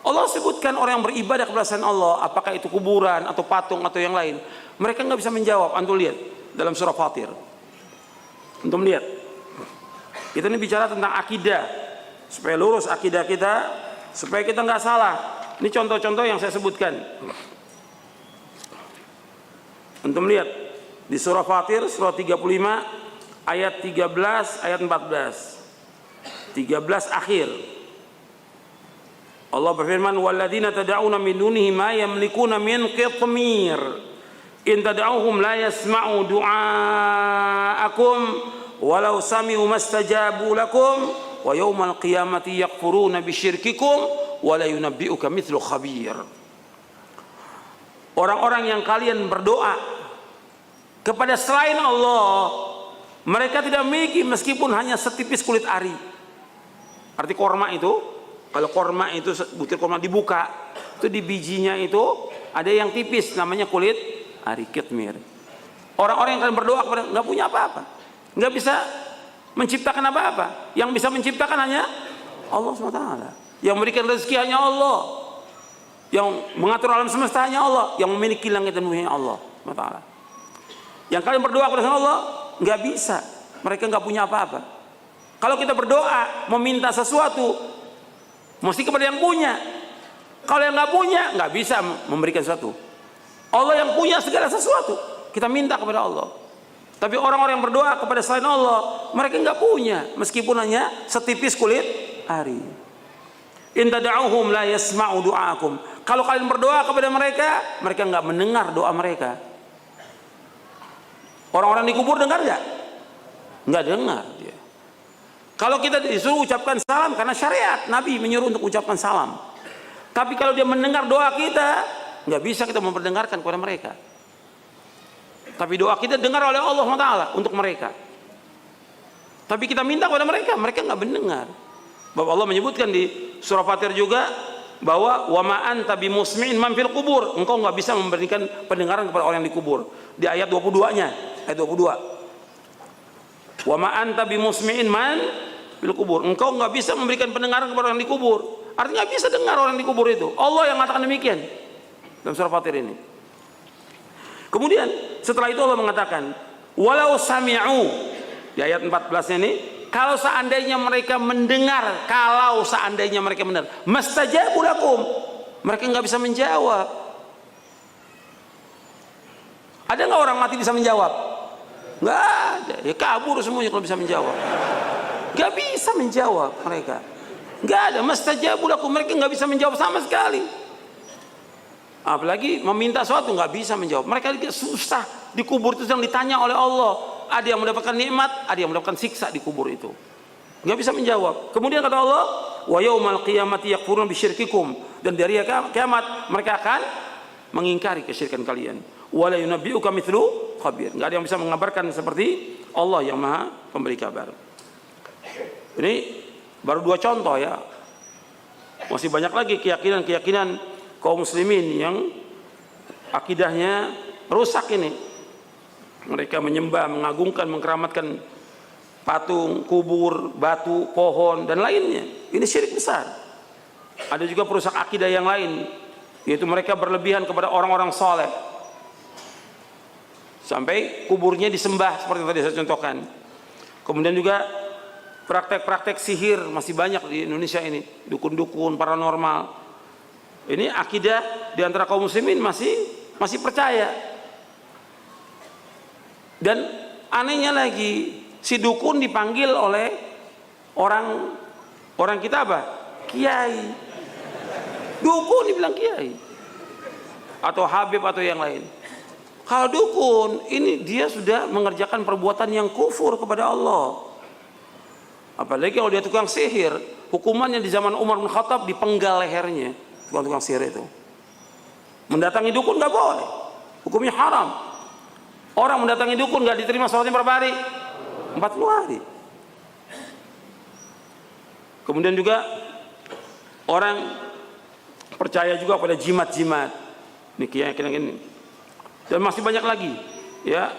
Allah sebutkan orang yang beribadah kepada selain Allah, apakah itu kuburan atau patung atau yang lain, mereka nggak bisa menjawab. Antum lihat dalam surah Fatir. Antum lihat. Kita ini bicara tentang akidah, supaya lurus akidah kita, supaya kita nggak salah. Ini contoh-contoh yang saya sebutkan. Antum lihat di surah Fatir, surah 35, ayat 13, ayat 14, 13 akhir. Allah berfirman, "Walladzina tad'una min dunihi ma yamlikuna min qitmir, in tad'uhum la yasma'u du'aakum." Walau sami'u mastajabu lakum wa yawmal qiyamati yakfuruna bisyirkikum wa la yunabbi'uka mithlu khabir. Orang-orang yang kalian berdoa kepada selain Allah, mereka tidak memiliki meskipun hanya setipis kulit ari. Arti korma itu, kalau korma itu butir korma dibuka, itu di bijinya itu ada yang tipis namanya kulit ari, kitmir. Orang-orang yang kalian berdoa kepada nggak punya apa-apa, nggak bisa menciptakan apa-apa. Yang bisa menciptakan hanya Allah SWT. Yang memberikan rezeki hanya Allah. Yang mengatur alam semesta hanya Allah. Yang memiliki langit dan bumi hanya Allah SWT. Yang kalian berdoa kepada Allah, nggak bisa. Mereka nggak punya apa-apa. Kalau kita berdoa meminta sesuatu, mesti kepada yang punya. Kalau yang nggak punya, nggak bisa memberikan sesuatu. Allah yang punya segala sesuatu, kita minta kepada Allah. Tapi orang-orang yang berdoa kepada selain Allah, mereka nggak punya, meskipun hanya setipis kulit ari. In tad'uhum la yasma'u du'aakum. Kalau kalian berdoa kepada mereka, mereka nggak mendengar doa mereka. Orang-orang di kubur dengar nggak? Nggak dengar dia. Kalau kita disuruh ucapkan salam, karena syariat Nabi menyuruh untuk ucapkan salam. Tapi kalau dia mendengar doa kita, nggak bisa kita memperdengarkan kepada mereka. Tapi doa kita dengar oleh Allah SWT untuk mereka. Tapi kita minta kepada mereka, mereka nggak mendengar. Bahwa Allah menyebutkan di surah Fatir juga bahwa wa ma anta bimusmi'in man fil kubur, engkau nggak bisa memberikan pendengaran kepada orang yang dikubur. Di ayat 22-nya, ayat 22. Wa ma anta bimusmi'in man fil kubur, engkau nggak bisa memberikan pendengaran kepada orang yang dikubur. Artinya nggak bisa dengar orang yang dikubur itu. Allah yang mengatakan demikian dalam surah Fatir ini. Kemudian setelah itu Allah mengatakan walau sami'u di ayat 14-nya ini, kalau seandainya mereka mendengar, mastajabu lakum, mereka nggak bisa menjawab. Ada nggak orang mati bisa menjawab? Nggak ada, ya kabur semuanya kalau bisa menjawab. Nggak bisa menjawab mereka, nggak ada. Mastajabu lakum, mereka nggak bisa menjawab sama sekali. Apalagi meminta sesuatu nggak bisa menjawab. Mereka susah di kubur itu sedang ditanya oleh Allah. Ada yang mendapatkan nikmat, ada yang mendapatkan siksa di kubur itu. Nggak bisa menjawab. Kemudian kata Allah, wa yaumal qiyamati yakfuruna bisyirkikum, dan dari kiamat mereka akan mengingkari kesyirikan kalian. Wa la yunabbi'uka mithlu khabir. Nggak ada yang bisa mengabarkan seperti Allah yang Maha Pemberi kabar. Ini baru 2 contoh ya. Masih banyak lagi keyakinan kaum muslimin yang akidahnya rusak ini. Mereka menyembah, mengagungkan, mengkeramatkan patung, kubur, batu, pohon, dan lainnya. Ini syirik besar. Ada juga perusak akidah yang lain, yaitu mereka berlebihan kepada orang-orang soleh, sampai kuburnya disembah seperti yang tadi saya contohkan. Kemudian juga praktek-praktek sihir masih banyak di Indonesia ini, dukun-dukun, paranormal. Ini akidah di antara kaum muslimin masih percaya. Dan anehnya lagi, si dukun dipanggil oleh orang kita apa? Kiai. Dukun dibilang kiai. Atau habib atau yang lain. Kalau dukun, ini dia sudah mengerjakan perbuatan yang kufur kepada Allah. Apalagi kalau dia tukang sihir, hukumannya di zaman Umar bin Khattab dipenggal lehernya. Tukang sihir itu. Mendatangi dukun nggak boleh, hukumnya haram. Orang mendatangi dukun nggak diterima sholatnya berapa hari? 40 hari. Kemudian juga orang percaya juga pada jimat-jimat. Ini keyakinan ini. Dan masih banyak lagi, ya,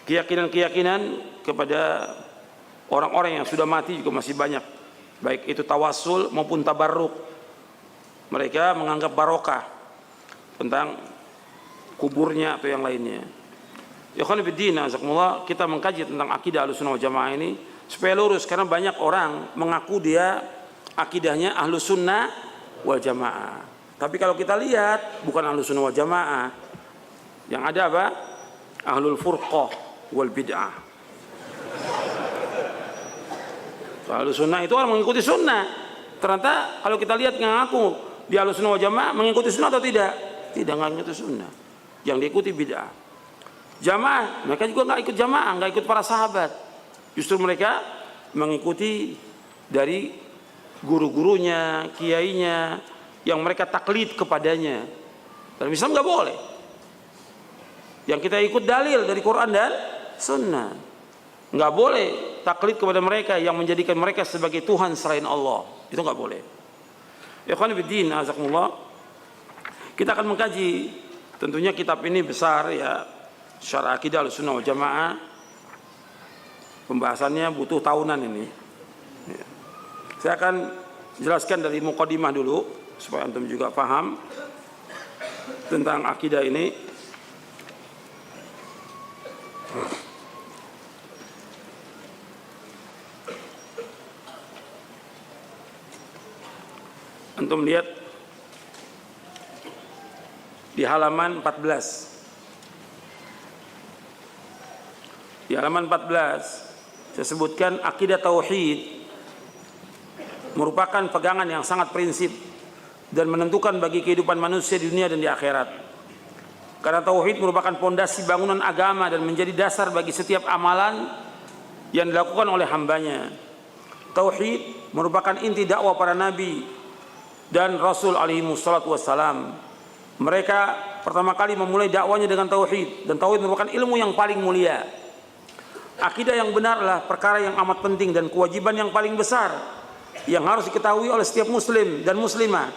keyakinan kepada orang-orang yang sudah mati juga masih banyak. Baik itu tawassul maupun tabarruk. Mereka menganggap barokah tentang kuburnya atau yang lainnya. Ya khana fiddin, azakumullah, kita mengkaji tentang akidah Ahlussunnah wal Jamaah ini supaya lurus, karena banyak orang mengaku dia akidahnya Ahlussunnah wal Jamaah. Tapi kalau kita lihat bukan Ahlussunnah wal Jamaah. Yang ada apa? Ahlul Furqah wal Bid'ah. Ahlussunnah itu orang mengikuti sunnah. Ternyata kalau kita lihat ngaku di Ahlussunnah wal Jamaah mengikuti sunnah atau tidak? Tidak, nggak mengikuti sunnah. Yang diikuti bid'ah. Jamaah, mereka juga nggak ikut jamaah, nggak ikut para sahabat. Justru mereka mengikuti dari guru-gurunya, kiainya, yang mereka taklid kepadanya. Dalam Islam nggak boleh. Yang kita ikut dalil dari Quran dan Sunnah. Nggak boleh taklid kepada mereka yang menjadikan mereka sebagai Tuhan selain Allah. Itu nggak boleh. Ikhwan fiddin, azakumullah. Kita akan mengkaji tentunya kitab ini besar ya, Syarah Aqidah Ahlussunnah wal Jamaah. Pembahasannya butuh tahunan ini. Saya akan jelaskan dari muqaddimah dulu supaya antum juga paham tentang akidah ini. Antum lihat di halaman 14. Di halaman 14 saya sebutkan akidah tauhid merupakan pegangan yang sangat prinsip dan menentukan bagi kehidupan manusia di dunia dan di akhirat. Karena tauhid merupakan pondasi bangunan agama dan menjadi dasar bagi setiap amalan yang dilakukan oleh hambanya. Tauhid merupakan inti dakwah para nabi dan rasul alaihi wassalatu wassalam. Mereka pertama kali memulai dakwanya dengan tauhid, dan tauhid merupakan ilmu yang paling mulia. Akidah yang benar adalah perkara yang amat penting dan kewajiban yang paling besar yang harus diketahui oleh setiap muslim dan muslimah.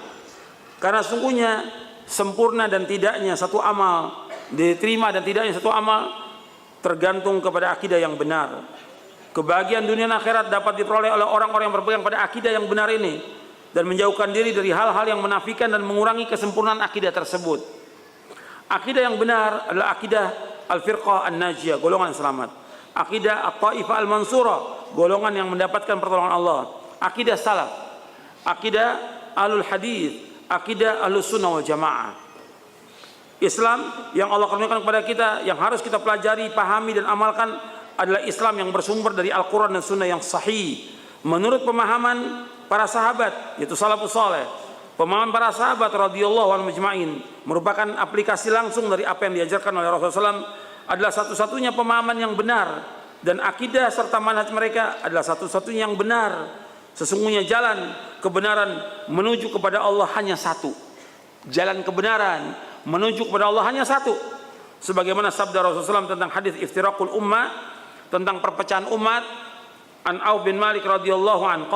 Karena sungguhnya sempurna dan tidaknya satu amal, diterima dan tidaknya satu amal tergantung kepada akidah yang benar. Kebahagiaan dunia dan akhirat dapat diperoleh oleh orang-orang yang berpegang pada akidah yang benar ini dan menjauhkan diri dari hal-hal yang menafikan dan mengurangi kesempurnaan akidah tersebut. Akidah yang benar adalah akidah al-firqah an-najiyah, golongan yang selamat. Akidah at-taifah al-mansurah, golongan yang mendapatkan pertolongan Allah. Akidah salaf, akidah ahlul hadis, akidah ahlus sunnah wal jamaah. Islam yang Allah karuniakan kepada kita, yang harus kita pelajari, pahami dan amalkan adalah Islam yang bersumber dari Al-Quran dan Sunnah yang sahih menurut pemahaman para sahabat, yaitu salafus saleh. Pemahaman para sahabat radhiyallahu anhum ajma'in merupakan aplikasi langsung dari apa yang diajarkan oleh Rasulullah SAW, adalah satu-satunya pemahaman yang benar, dan akidah serta manhaj mereka adalah satu-satunya yang benar. Sesungguhnya jalan kebenaran menuju kepada Allah hanya satu. Jalan kebenaran menuju kepada Allah hanya satu. Sebagaimana sabda Rasulullah SAW tentang hadis iftiraqul ummah, tentang perpecahan umat, an Auf bin Malik radhiyallahu an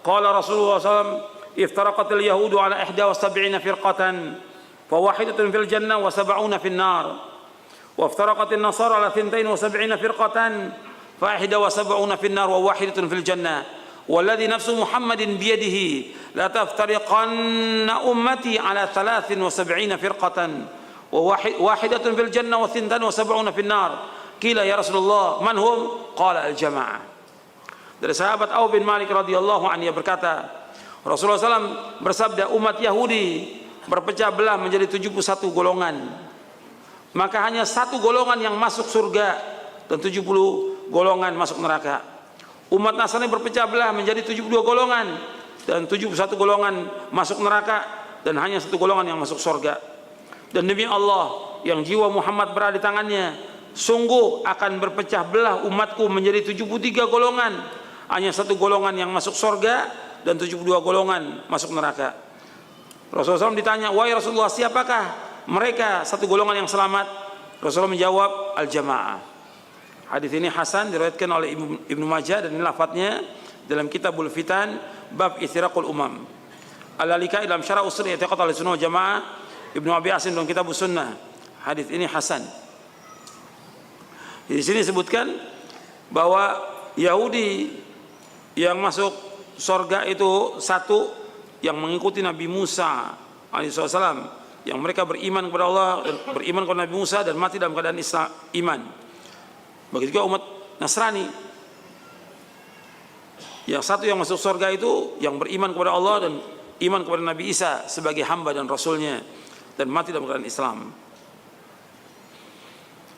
qala Rasulullah SAW, iftaraqatil yahudu ala 71 firqatan fa wahidatun fil jannah wa 70 fil nar wa iftaraqatin nasara ala 72 firqatan fa 71 fil nar wa wahidatun fil jannah والذي نفس محمد بيده لا تفترقن أمتي على 73 فرقة وواحدة في الجنة و72 في النار قيل يا رسول الله من هم قال الجماعة. Dari sahabat Auf bin Malik radhiyallahu anhu, ia berkata, Rasulullah SAW bersabda, umat Yahudi berpecah belah menjadi 71 golongan, maka hanya satu golongan yang masuk surga dan 70 golongan masuk neraka. Umat Nasrani berpecah belah menjadi 72 golongan dan 71 golongan masuk neraka, dan hanya satu golongan yang masuk surga. Dan demi Allah yang jiwa Muhammad berada di tangannya, sungguh akan berpecah belah umatku menjadi 73 golongan, hanya satu golongan yang masuk surga dan 72 golongan masuk neraka. Rasulullah SAW ditanya, wahai Rasulullah, siapakah mereka satu golongan yang selamat? Rasulullah menjawab, al-jamaah. Hadis ini hasan, diriwayatkan oleh Ibnu Majah, dan ini lafadznya dalam Kitabul Fitan bab istiraqul umam. Al-Lalikai dalam Syarah Usul I'tiqad Ahlussunnah wal Jamaah, Ibnu Abi Asim dalam Kitabus Sunnah. Hadis ini hasan. Di sini disebutkan bahwa Yahudi yang masuk surga itu satu, yang mengikuti Nabi Musa alaihissalam, yang mereka beriman kepada Allah, beriman kepada Nabi Musa dan mati dalam keadaan iman. Begitu juga umat Nasrani, yang satu yang masuk surga itu yang beriman kepada Allah dan iman kepada Nabi Isa sebagai hamba dan rasulnya dan mati dalam keadaan Islam.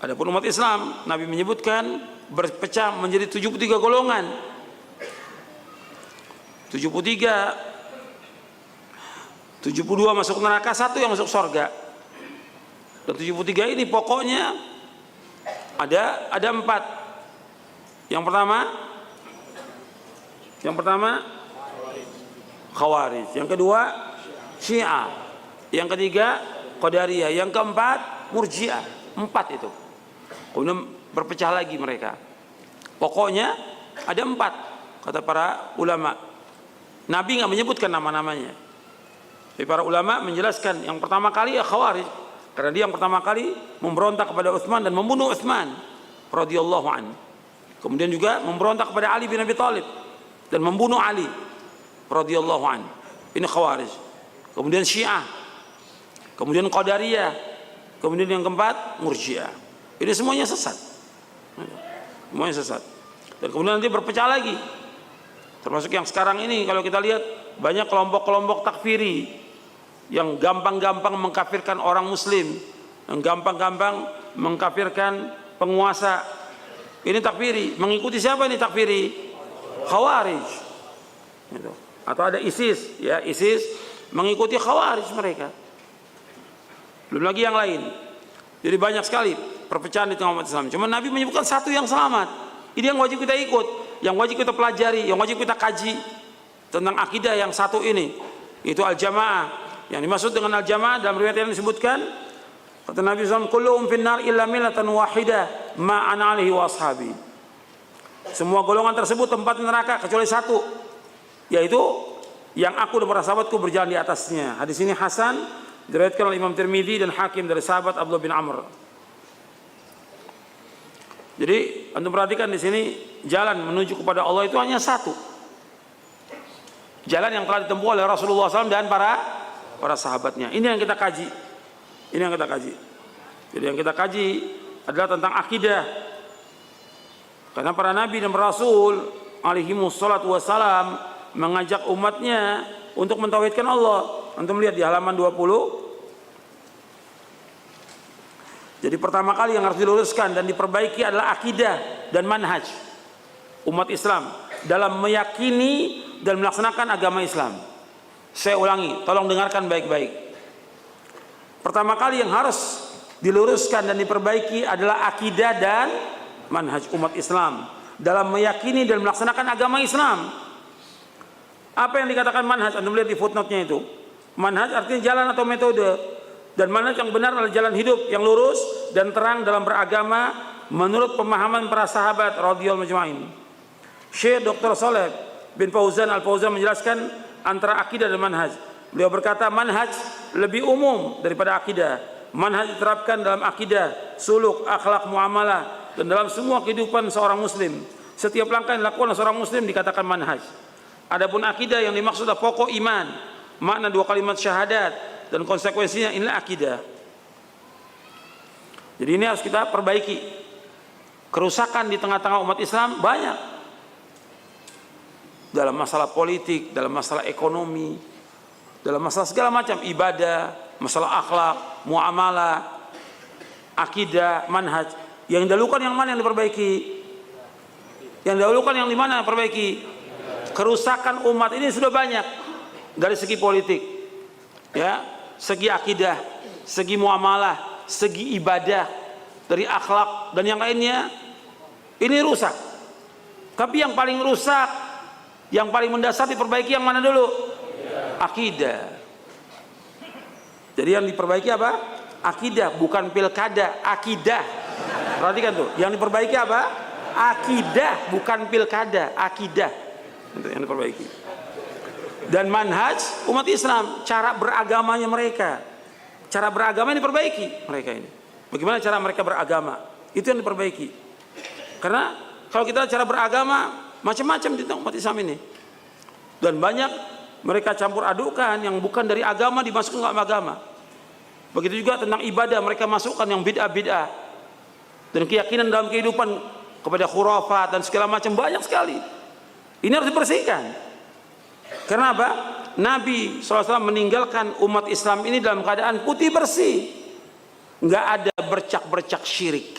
Adapun umat Islam, Nabi menyebutkan berpecah menjadi 73 golongan. 72 masuk neraka, satu yang masuk surga. Dan 73 ini pokoknya ada 4. Yang pertama Khawarij, yang kedua Syiah, yang ketiga Qadariyah, yang keempat Murji'ah. 4 itu. Kemudian berpecah lagi mereka. Pokoknya ada 4 kata para ulama. Nabi nggak menyebutkan nama-namanya, tapi para ulama menjelaskan yang pertama kali ya Khawarij, karena dia yang pertama kali memberontak kepada Utsman dan membunuh Utsman radhiyallahu anhu. Kemudian juga memberontak kepada Ali bin Abi Thalib dan membunuh Ali radhiyallahu anhu. Ini Khawarij. Kemudian Syiah, kemudian Qadariyah, kemudian yang keempat Murji'ah. Ini semuanya sesat. Semuanya sesat. Dan kemudian nanti berpecah lagi. Termasuk yang sekarang ini, kalau kita lihat banyak kelompok-kelompok takfiri yang gampang-gampang mengkafirkan orang muslim, yang gampang-gampang mengkafirkan penguasa. Ini takfiri. Mengikuti siapa ini takfiri? Khawarij. Atau ada ISIS, ya ISIS mengikuti Khawarij mereka. Belum lagi yang lain. Jadi banyak sekali perpecahan di tengah umat Islam. Cuma Nabi menyebutkan satu yang selamat. Ini yang wajib kita ikut, yang wajib kita pelajari, yang wajib kita kaji tentang akidah yang satu ini, itu al-jamaah. Yang dimaksud dengan al-jamaah dalam riwayat yang disebutkan, kata Nabi SAW, kulluhum finnar illa millatan wahidah ma ana alaihi wa ashabi. Semua golongan tersebut tempat neraka kecuali satu, yaitu yang aku dan para sahabatku berjalan di atasnya. Hadis ini hasan, diriwayatkan oleh Imam Tirmidzi dan Hakim dari sahabat Abdullah bin Amr. Jadi antum perhatikan di sini, jalan menuju kepada Allah itu hanya satu. Jalan yang telah ditempuh oleh Rasulullah SAW dan para sahabatnya. Ini yang kita kaji. Ini yang kita kaji. Jadi yang kita kaji adalah tentang akidah. Karena para nabi dan rasul alaihimus salatu wassalam mengajak umatnya untuk mentauhidkan Allah. Antum lihat di halaman 20. Jadi pertama kali yang harus diluruskan dan diperbaiki adalah akidah dan manhaj umat Islam dalam meyakini dan melaksanakan agama Islam. Saya ulangi, tolong dengarkan baik-baik. Pertama kali yang harus diluruskan dan diperbaiki adalah akidah dan manhaj umat Islam dalam meyakini dan melaksanakan agama Islam. Apa yang dikatakan manhaj? Anda lihat di footnote-nya itu. Manhaj artinya jalan atau metode. Dan manhaj yang benar adalah jalan hidup yang lurus dan terang dalam beragama menurut pemahaman para sahabat radhiyallahu majma'in. Syekh Dr. Shalih bin Fauzan Al-Fauzan menjelaskan antara akidah dan manhaj. Beliau berkata manhaj lebih umum daripada akidah. Manhaj diterapkan dalam akidah, suluk, akhlak, muamalah dan dalam semua kehidupan seorang muslim. Setiap langkah yang dilakukan oleh seorang muslim dikatakan manhaj. Adapun akidah yang dimaksud adalah pokok iman, makna dua kalimat syahadat dan konsekuensinya, inilah akidah. Jadi ini harus kita perbaiki. Kerusakan di tengah-tengah umat Islam banyak. Dalam masalah politik, dalam masalah ekonomi, dalam masalah segala macam, ibadah, masalah akhlak, muamalah, akidah, manhaj. Yang didahulukan yang mana yang diperbaiki? Yang didahulukan yang di mana yang diperbaiki? Kerusakan umat ini sudah banyak dari segi politik, ya, segi akidah, segi muamalah, segi ibadah, dari akhlak dan yang lainnya. Ini rusak. Tapi yang paling rusak, yang paling mendasar diperbaiki yang mana dulu? Akidah. Jadi yang diperbaiki apa? Akidah, bukan pilkada, akidah. Perhatikan tuh, yang diperbaiki apa? Akidah, bukan pilkada, akidah. Itu yang diperbaiki. Dan manhaj umat Islam, cara beragamanya mereka. Cara beragama yang diperbaiki mereka ini. Bagaimana cara mereka beragama? Itu yang diperbaiki. Karena kalau kita cara beragama macam-macam di umat Islam ini. Dan banyak mereka campur adukan yang bukan dari agama dimasukkan ke agama. Begitu juga tentang ibadah, mereka masukkan yang bid'ah-bid'ah. Dan keyakinan dalam kehidupan kepada khurafat dan segala macam banyak sekali. Ini harus dibersihkan. Karena apa? Nabi SAW meninggalkan umat Islam ini dalam keadaan putih bersih. Nggak ada bercak-bercak syirik,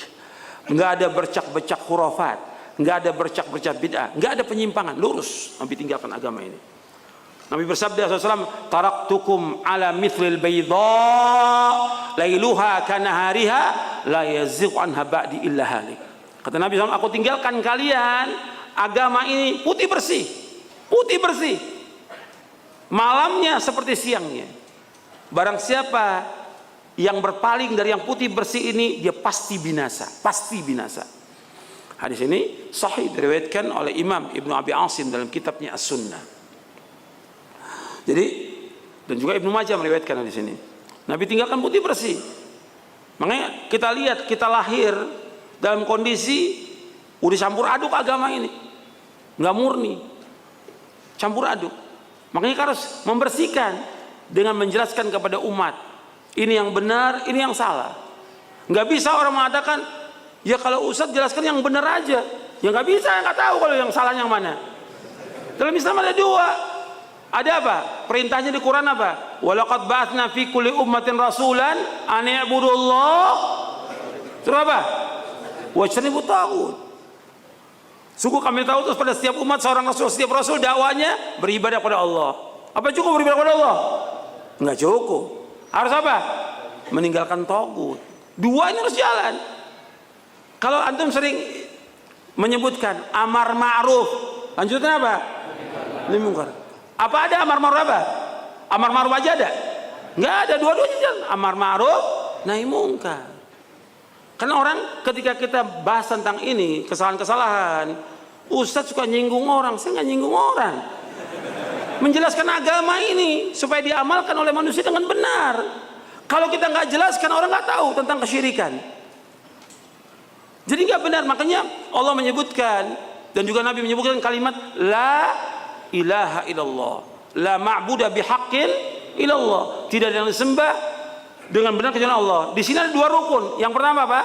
nggak ada bercak-bercak khurafat, nggak ada bercak-bercak bid'ah, nggak ada penyimpangan, lurus Nabi tinggalkan agama ini. Nabi bersabda SAW, taraktukum ala mithlil bayda lailuha kanahariha la yazighu anha ba'di illa halik. Kata Nabi SAW, aku tinggalkan kalian agama ini putih bersih, putih bersih, malamnya seperti siangnya. Barang siapa yang berpaling dari yang putih bersih ini, dia pasti binasa, pasti binasa. Hadis ini sahih diriwayatkan oleh Imam Ibnu Abi Asim dalam kitabnya As-Sunnah. Jadi dan juga Ibnu Majah meriwayatkan hadis ini. Nabi tinggalkan putih bersih. Makanya kita lihat, kita lahir dalam kondisi udah campur aduk agama ini, nggak murni, campur aduk. Makanya kita harus membersihkan dengan menjelaskan kepada umat, ini yang benar, ini yang salah. Nggak bisa orang mengatakan, ya kalau Ustadz jelaskan yang benar aja. Ya nggak bisa, nggak tahu kalau yang salah yang mana. Dalam Islam ada dua. Ada apa? Perintahnya di Quran apa? Walaqad ba'atsna fi kulli ummatin rasulan an i'budullah. Terus apa? Wajtanibut taghut. Sungguh kami tahu terus pada setiap umat seorang rasul, setiap rasul dakwanya beribadah kepada Allah. Apa cukup beribadah kepada Allah? Enggak cukup. Harus apa? Meninggalkan tagut. Dua ini harus jalan. Kalau antum sering menyebutkan amar ma'ruf, lanjutnya apa? Nahi mungkar. Apa ada amar ma'ruf apa? Amar ma'ruf aja ada? Enggak ada, dua-duanya jalan. Amar ma'ruf, nahi mungkar. Karena orang ketika kita bahas tentang ini, kesalahan-kesalahan, Ustadz suka nyinggung orang. Saya nggak nyinggung orang. Menjelaskan agama ini supaya diamalkan oleh manusia dengan benar. Kalau kita nggak jelaskan, orang nggak tahu tentang kesyirikan. Jadi nggak benar. Makanya Allah menyebutkan dan juga Nabi menyebutkan kalimat la ilaha illallah, la ma'budu bihaqqin illallah. Tidak ada yang disembah dengan benar kecuali Allah. Di sini ada dua rukun. Yang pertama apa?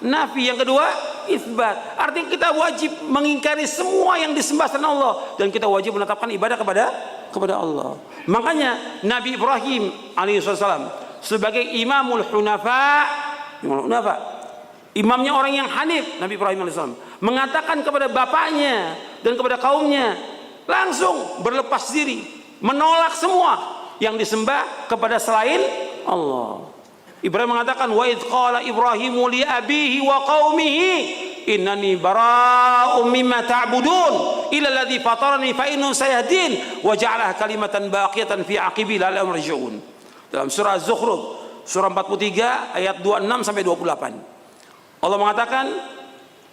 Nafi. Yang kedua isbat. Artinya kita wajib mengingkari semua yang disembah selain Allah dan kita wajib menetapkan ibadah kepada Allah. Makanya Nabi Ibrahim alaihissalam sebagai imamul hunafa, imamnya orang yang hanif, Nabi Ibrahim alaihissalam mengatakan kepada bapaknya dan kepada kaumnya, langsung berlepas diri, menolak semua yang disembah kepada selain Allah. Ibrahim mengatakan, wa idh qala Ibrahimu li abihi wa qaumihi innani bara'um mimma ta'budun illa alladhi fatarani fa innahu sayahdin wa ja'alaha kalimatan baqiyatan fi aqibi la'allahum yarji'un. Dalam surah Az-Zukhruf surah 43 ayat 26 sampai 28. Allah mengatakan,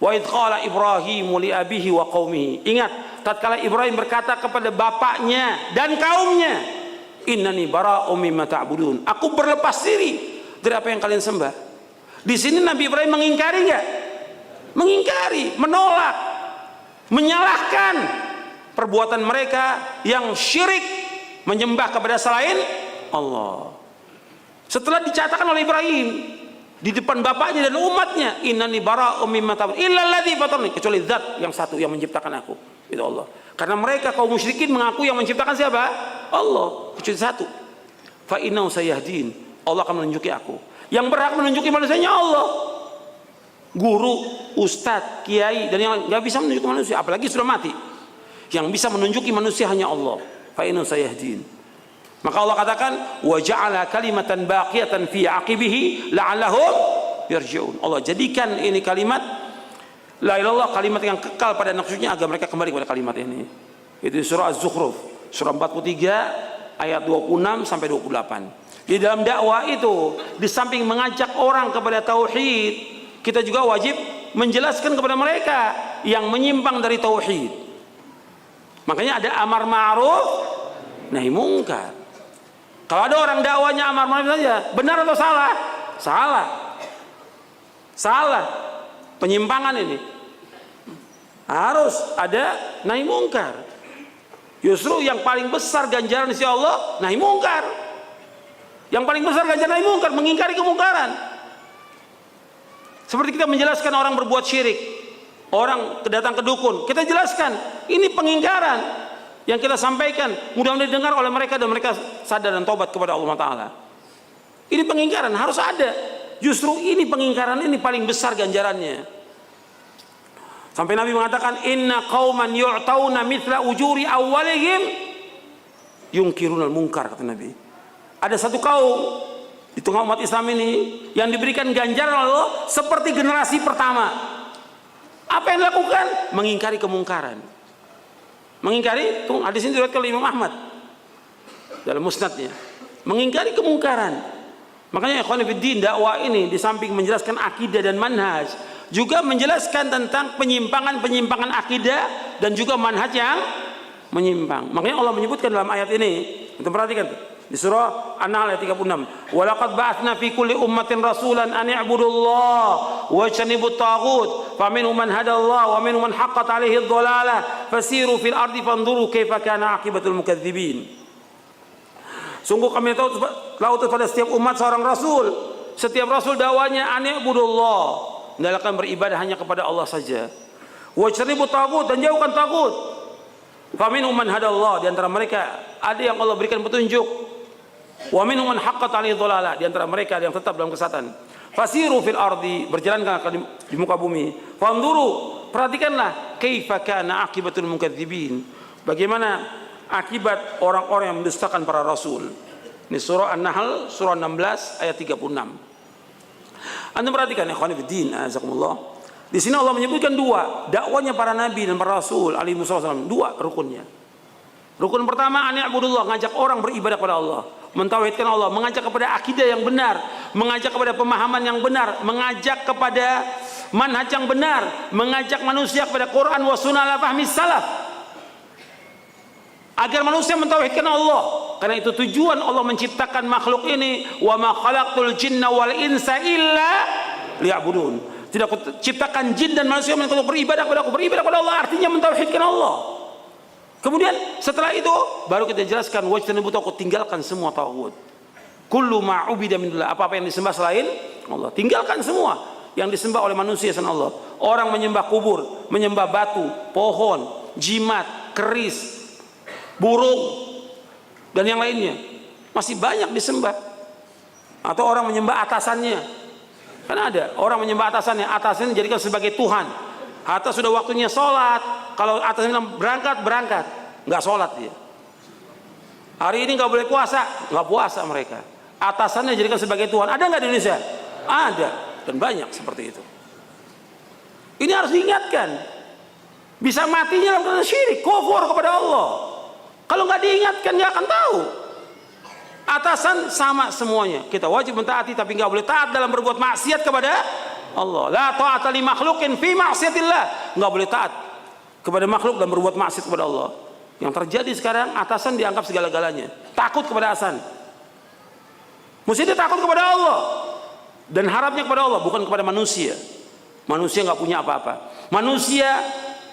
wa idh qala Ibrahimu li abihi wa qaumihi. Ingat, tatkala Ibrahim berkata kepada bapaknya dan kaumnya, innani bara'um mimma ta'budun. Aku berlepas diri dari apa yang kalian sembah. Di sini Nabi Ibrahim mengingkari enggak? Mengingkari, menolak, menyalahkan perbuatan mereka yang syirik menyembah kepada selain Allah. Setelah dicatatkan oleh Ibrahim di depan bapaknya dan umatnya, innani bara'um mimma ta'budun illa alladzi fatarani, kecuali zat yang satu yang menciptakan aku, itu Allah. Karena mereka kaum musyrikin mengaku yang menciptakan siapa? Allah, kecuali satu. Fa innahu sayahdin, Allah akan menunjuki aku. Yang berhak menunjuki manusianya Allah. Guru, ustadz, kiai dan yang nggak bisa menunjuki manusia, apalagi sudah mati. Yang bisa menunjuki manusia hanya Allah. Fa innahu sayahdin. Maka Allah katakan, wa ja'ala kalimatan baqiyatan fi aqibihi la'allahum yarji'un. Allah jadikan ini kalimat la ilallah, kalimat yang kekal pada maksudnya agar mereka kembali kepada kalimat ini. Itu surah Az-Zukhruf surah 43 ayat 26 sampai 28. Di dalam dakwah itu, di samping mengajak orang kepada tauhid, kita juga wajib menjelaskan kepada mereka yang menyimpang dari tauhid. Makanya ada amar ma'ruf nahi mungkar. Kalau ada orang dakwanya amar ma'ruf saja, benar atau salah? Salah. Salah. Penyimpangan ini. Harus ada nahi mungkar. Justru yang paling besar ganjaran di sisi Allah nahi mungkar. Yang paling besar ganjaran nahi mungkar, mengingkari kemungkaran. Seperti kita menjelaskan orang berbuat syirik, orang datang ke dukun, kita jelaskan ini pengingkaran yang kita sampaikan, mudah-mudahan didengar oleh mereka dan mereka sadar dan tobat kepada Allah Ta'ala. Ini pengingkaran harus ada. Justru ini pengingkaran ini paling besar ganjarannya. Sampai Nabi mengatakan, inna qauman yu'tauna mithla ujuri awwalihim yunkirunal munkar, kata Nabi. Ada satu kaum di tengah umat Islam ini yang diberikan ganjaran Allah seperti generasi pertama. Apa yang dilakukan? Mengingkari kemungkaran. Mengingkari, hadis ini diriwayatkan oleh Imam Ahmad dalam musnadnya. Mengingkari kemungkaran. Makanya ikhwan fillah, dakwah ini di samping menjelaskan akidah dan manhaj, juga menjelaskan tentang penyimpangan-penyimpangan akidah dan juga manhaj yang menyimpang. Makanya Allah menyebutkan dalam ayat ini, kita perhatikan tuh. Di surah An-Nahl ayat 36. Wa laqad ba'atsna fi kulli ummatin rasulan an i'budullaha wa ijtanibut taghut faminhum man hadallahu wa minhum man haqqat 'alaihi ad-dhalalah fasiru fil ardi fanzuru kaifa kana 'aqibatul mukadzibin. Sungguh kami tahu pada setiap umat seorang rasul. Setiap rasul dakwanya an i'budullah, hendaklah beribadah hanya kepada Allah saja. Wa ijtanibut taghut, dan jauhkan taghut. Faminhum man hadallahu, di antara mereka ada yang Allah berikan petunjuk. Wa minhum man haqqat 'alaihi dhalalah, di antara mereka ada yang tetap dalam kesesatan. Fasiru fil ardi, berjalanlah di muka bumi. Fanzuru, perhatikanlah kaifa kana aqibatul mukadzibin, bagaimana akibat orang-orang yang mendustakan para rasul. Ini surah An-Nahl surah 16 ayat 36. Anda perhatikan ya ikhwan fillah, azakumullah. Di sini Allah menyebutkan dua dakwanya para nabi dan para rasul alaihi wasallam, dua rukunnya. Rukun pertama, an i'budullah, ngajak orang beribadah kepada Allah, mentauhidkan Allah, mengajak kepada akidah yang benar, mengajak kepada pemahaman yang benar, mengajak kepada manhaj yang benar, mengajak manusia kepada Quran wa sunnah ala fahmi salaf, agar manusia mentauhidkan Allah. Karena itu tujuan Allah menciptakan makhluk ini, wa ma khalaqtul jinna wal insa illa liya'budun. Tidak aku ciptakan jin dan manusia untuk beribadah kepada aku. Beribadah kepada Allah artinya mentauhidkan Allah. Kemudian setelah itu baru kita jelaskan wajtanibu taghut, tinggalkan semua taghut. Kullu ma ubida min Allah, apa-apa yang disembah selain Allah, tinggalkan semua yang disembah oleh manusia selain Allah. Orang menyembah kubur, menyembah batu, pohon, jimat, keris, burung dan yang lainnya. Masih banyak disembah. Atau orang menyembah atasannya. Kan ada orang menyembah atasannya dijadikan sebagai Tuhan. Atau sudah waktunya sholat, kalau atasannya bilang berangkat, nggak sholat dia. Hari ini nggak boleh puasa, nggak puasa mereka. Atasannya dijadikan sebagai Tuhan. Ada nggak di Indonesia? Ada, dan banyak seperti itu. Ini harus diingatkan. Bisa matinya dalam keadaan syirik, kufur kepada Allah. Kalau nggak diingatkan nggak akan tahu. Atasan sama semuanya, kita wajib mentaati, tapi nggak boleh taat dalam berbuat maksiat kepada Allah. La ta'ata li makhluqin fi ma'siyatillah. Nggak boleh taat kepada makhluk dan berbuat maksiat kepada Allah. Yang terjadi sekarang, atasan dianggap segala-galanya, takut kepada atasan. Mesti dia takut kepada Allah dan harapnya kepada Allah, bukan kepada manusia. Manusia nggak punya apa-apa. Manusia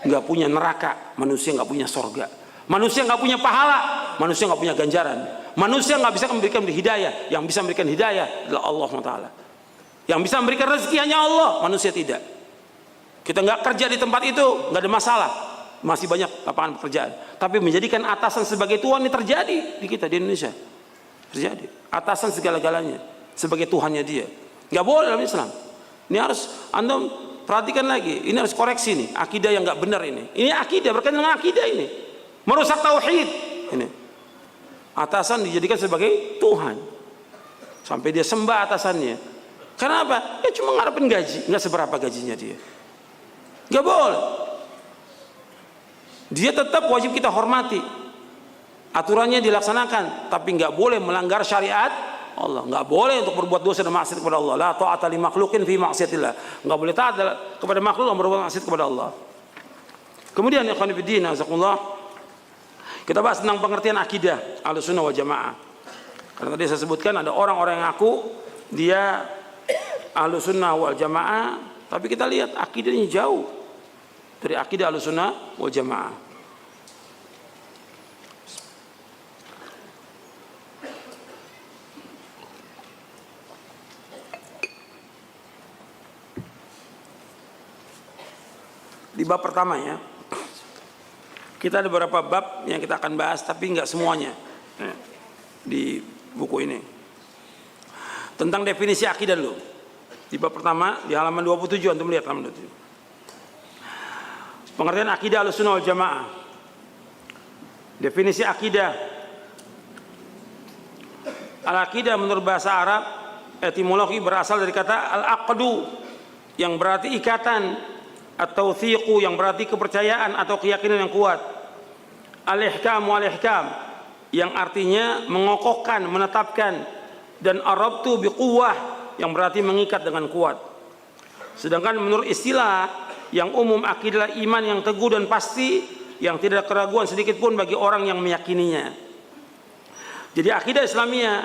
nggak punya neraka. Manusia nggak punya sorga. Manusia nggak punya pahala. Manusia nggak punya ganjaran. Manusia nggak bisa memberikan hidayah. Yang bisa memberikan hidayah adalah Allah SWT. Yang bisa memberikan rezeki hanya Allah. Manusia tidak. Kita nggak kerja di tempat itu, nggak ada masalah. Masih banyak lapangan pekerjaan. Tapi menjadikan atasan sebagai Tuhan ini terjadi di kita di Indonesia. Terjadi. Atasan segala-galanya sebagai Tuhannya dia. Nggak boleh dalam Islam. Ini harus Anda perhatikan lagi. Ini harus koreksi nih. Akidah yang nggak benar ini. Ini akidah, berkaitan dengan akidah ini. Merusak tauhid. Ini. Atasan dijadikan sebagai Tuhan. Sampai dia sembah atasannya. Karena apa? Ya cuma ngarepin gaji. Nggak seberapa gajinya dia. Nggak boleh. Dia tetap wajib kita hormati. Aturannya dilaksanakan. Tapi nggak boleh melanggar syariat Allah. Nggak boleh untuk berbuat dosa dan maksiat kepada Allah. La ta'ata li makhluqin fi ma'siyatillah. Nggak boleh taat kepada makhluk yang berbuat maksiat kepada Allah. Kemudian ikhwan fillah, jazakumullah, kita bahas tentang pengertian akidah Ahlussunnah wal Jamaah. Karena tadi saya sebutkan ada orang-orang yang ngaku dia Ahlussunnah wal Jamaah, tapi kita lihat akidahnya jauh dari akidah Ahlussunnah wal Jamaah. Di bab pertama ya, kita ada beberapa bab yang kita akan bahas, tapi nggak semuanya di buku ini. Tentang definisi akidah dulu. Di bab pertama di halaman 27, antum lihat halaman 27. Pengertian akidah Ahlussunnah wal Jamaah. Definisi akidah. Al-aqidah menurut bahasa Arab etimologi berasal dari kata al-aqdu yang berarti ikatan, atau thiqu yang berarti kepercayaan atau keyakinan yang kuat. Al-ihkam wal-ihkam yang artinya mengokohkan, menetapkan, dan arabtu biquwwah yang berarti mengikat dengan kuat. Sedangkan menurut istilah yang umum, akidah iman yang teguh dan pasti yang tidak ada keraguan sedikit pun bagi orang yang meyakininya. Jadi akidah Islamiyah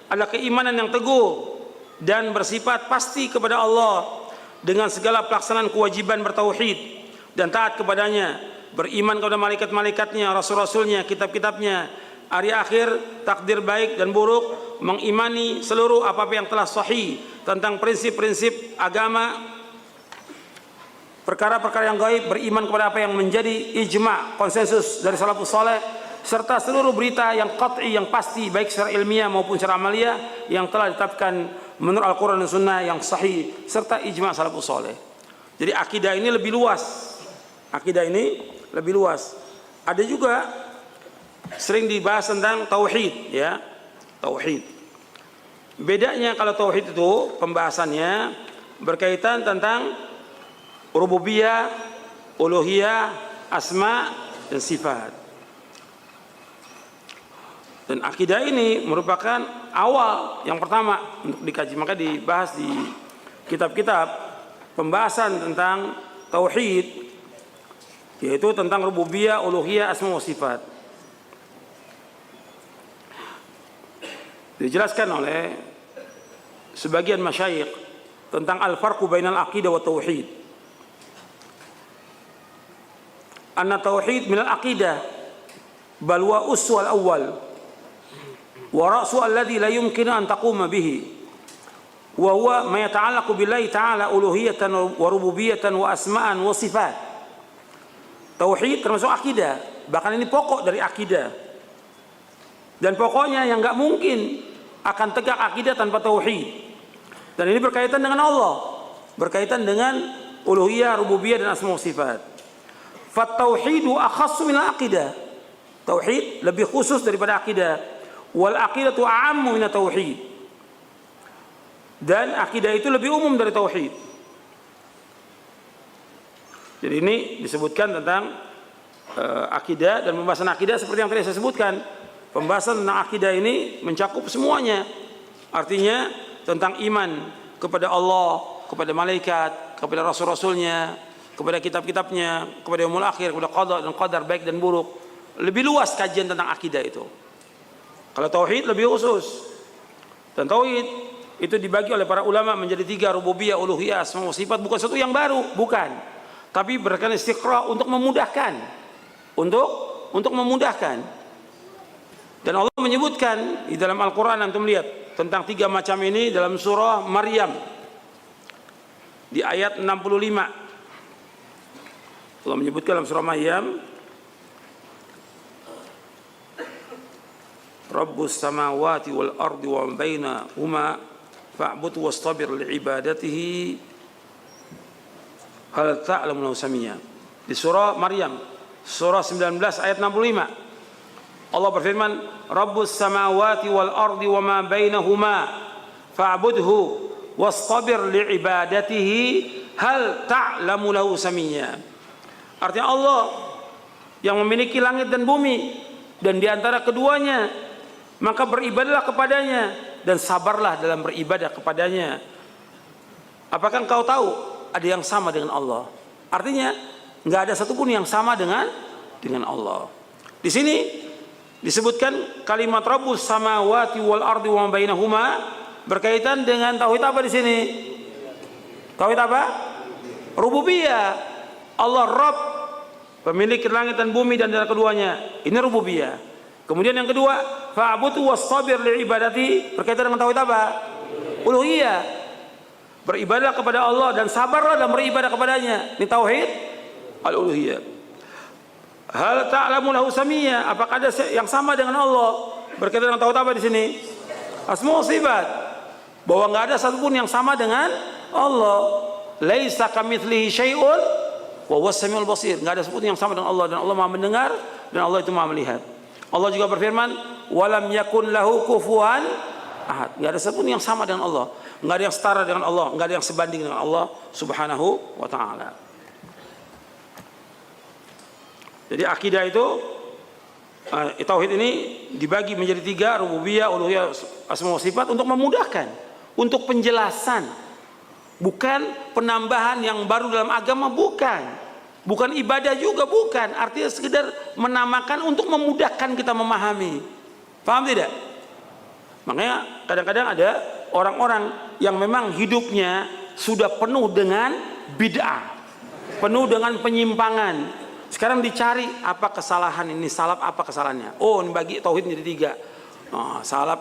adalah keimanan yang teguh dan bersifat pasti kepada Allah dengan segala pelaksanaan kewajiban bertauhid dan taat kepadanya, beriman kepada malaikat-malaikatnya, rasul-rasulnya, kitab-kitabnya, hari akhir, takdir baik dan buruk, mengimani seluruh apa-apa yang telah sahih tentang prinsip-prinsip agama, perkara-perkara yang gaib, beriman kepada apa yang menjadi ijma', konsensus dari salafus saleh, serta seluruh berita yang qat'i, yang pasti baik secara ilmiah maupun secara amaliyah yang telah ditetapkan menurut Al-Quran dan Sunnah yang sahih serta ijma' salafus saleh. Jadi akidah ini lebih luas. Akidah ini lebih luas. Ada juga sering dibahas tentang tauhid, ya. Tauhid. Bedanya kalau tauhid itu pembahasannya berkaitan tentang rububiyah, uluhiyah, asma dan sifat. Dan akidah ini merupakan awal yang pertama untuk dikaji, maka dibahas di kitab-kitab pembahasan tentang tauhid, yaitu tentang rububiyah, uluhiyah, asma wa sifat. Dijelaskan oleh sebagian masyayikh tentang al-farqu bainal aqidah wa tauhid. Anna tauhid minal aqidah bal wa uswal awwal wa ra'su alladhi la yumkinu an taquma bihi wa huwa ma yata'allaqu billahi ta'ala uluhiyatan wa rububiyatan wa asma'an wa sifat. Tauhid termasuk akidah, bahkan ini pokok dari akidah. Dan pokoknya yang enggak mungkin akan tegak akidah tanpa tauhid. Dan ini berkaitan dengan Allah, berkaitan dengan uluhiyah, rububiyah dan asma wa sifat. Fat tauhidu akhassu min al-aqidah. Tauhid lebih khusus daripada akidah. Wal aqidatu a'ammu min at-tauhid. Dan akidah itu lebih umum dari tauhid. Jadi ini disebutkan tentang akidah, dan pembahasan akidah seperti yang tadi saya sebutkan. Pembahasan tentang akidah ini mencakup semuanya. Artinya tentang iman kepada Allah, kepada malaikat, kepada rasul-rasulnya, kepada kitab-kitabnya, kepada yaumul akhir, kepada qada dan qadar baik dan buruk. Lebih luas kajian tentang akidah itu. Kalau tauhid lebih khusus. Dan tauhid itu dibagi oleh para ulama menjadi 3, rububiyah, uluhiyah, asma wa sifat. Bukan sesuatu yang baru, bukan. Tapi berikan istiqra untuk memudahkan. Untuk memudahkan. Dan Allah menyebutkan di dalam Al-Quran, antum lihat tentang 3 macam ini dalam surah Maryam di ayat 65. Allah menyebutkan dalam surah Maryam, Rabbus samawati wal ardi wa bainahuma fa'bud wastabir li'ibadatihi hal ta'lamu lahu samiyya. Di surah Maryam surah 19 ayat 65 Allah berfirman, Rabbus samawati wal ardi wa ma bainahuma fa'budhu wastabir li'ibadatihi hal ta'lamu lahu samiyya. Artinya Allah yang memiliki langit dan bumi dan di antara keduanya, maka beribadahlah kepadanya dan sabarlah dalam beribadah kepadanya. Apakah engkau tahu ada yang sama dengan Allah? Artinya enggak ada satupun yang sama dengan Allah. Di sini disebutkan kalimat Rabbus samawati wal ardi wa bainahuma berkaitan dengan tauhid apa di sini? Tauhid apa? Rububiyah. Allah Rabb, pemilik langit dan bumi dan antara keduanya. Ini rububiyah. Kemudian yang kedua, fa'budhu wastabir li'ibadati, berkaitan dengan tauhid apa? Uluhiyah. Beribadah kepada Allah dan sabarlah dalam beribadah kepadanya. Ini tauhid al-uluhiyah. Hal ta'lamu lahu samiyya, apakah ada yang sama dengan Allah? Berkaitan dengan tauhid apa di sini? Asma wa sifat. Bahwa enggak ada satupun yang sama dengan Allah. Laisa kamitslihi syai'un wa huwas samiul basir. Enggak ada satupun yang sama dengan Allah, dan Allah Maha mendengar dan Allah itu Maha melihat. Allah juga berfirman, walam yakun lahu kufuwan ahad. Enggak ada satupun yang sama dengan Allah. Enggak ada yang setara dengan Allah, enggak ada yang sebanding dengan Allah Subhanahu wa taala. Jadi akidah itu, tauhid ini dibagi menjadi 3, rububiyah, uluhiyah, asma wa sifat, untuk memudahkan, untuk penjelasan, bukan penambahan yang baru dalam agama, bukan ibadah juga, bukan. Artinya sekedar menamakan untuk memudahkan kita memahami. Paham tidak? Makanya kadang-kadang ada orang-orang yang memang hidupnya sudah penuh dengan bid'ah, penuh dengan penyimpangan. Sekarang dicari apa kesalahan ini, salaf apa kesalahannya. Oh, ini bagi tauhid jadi 3. Salaf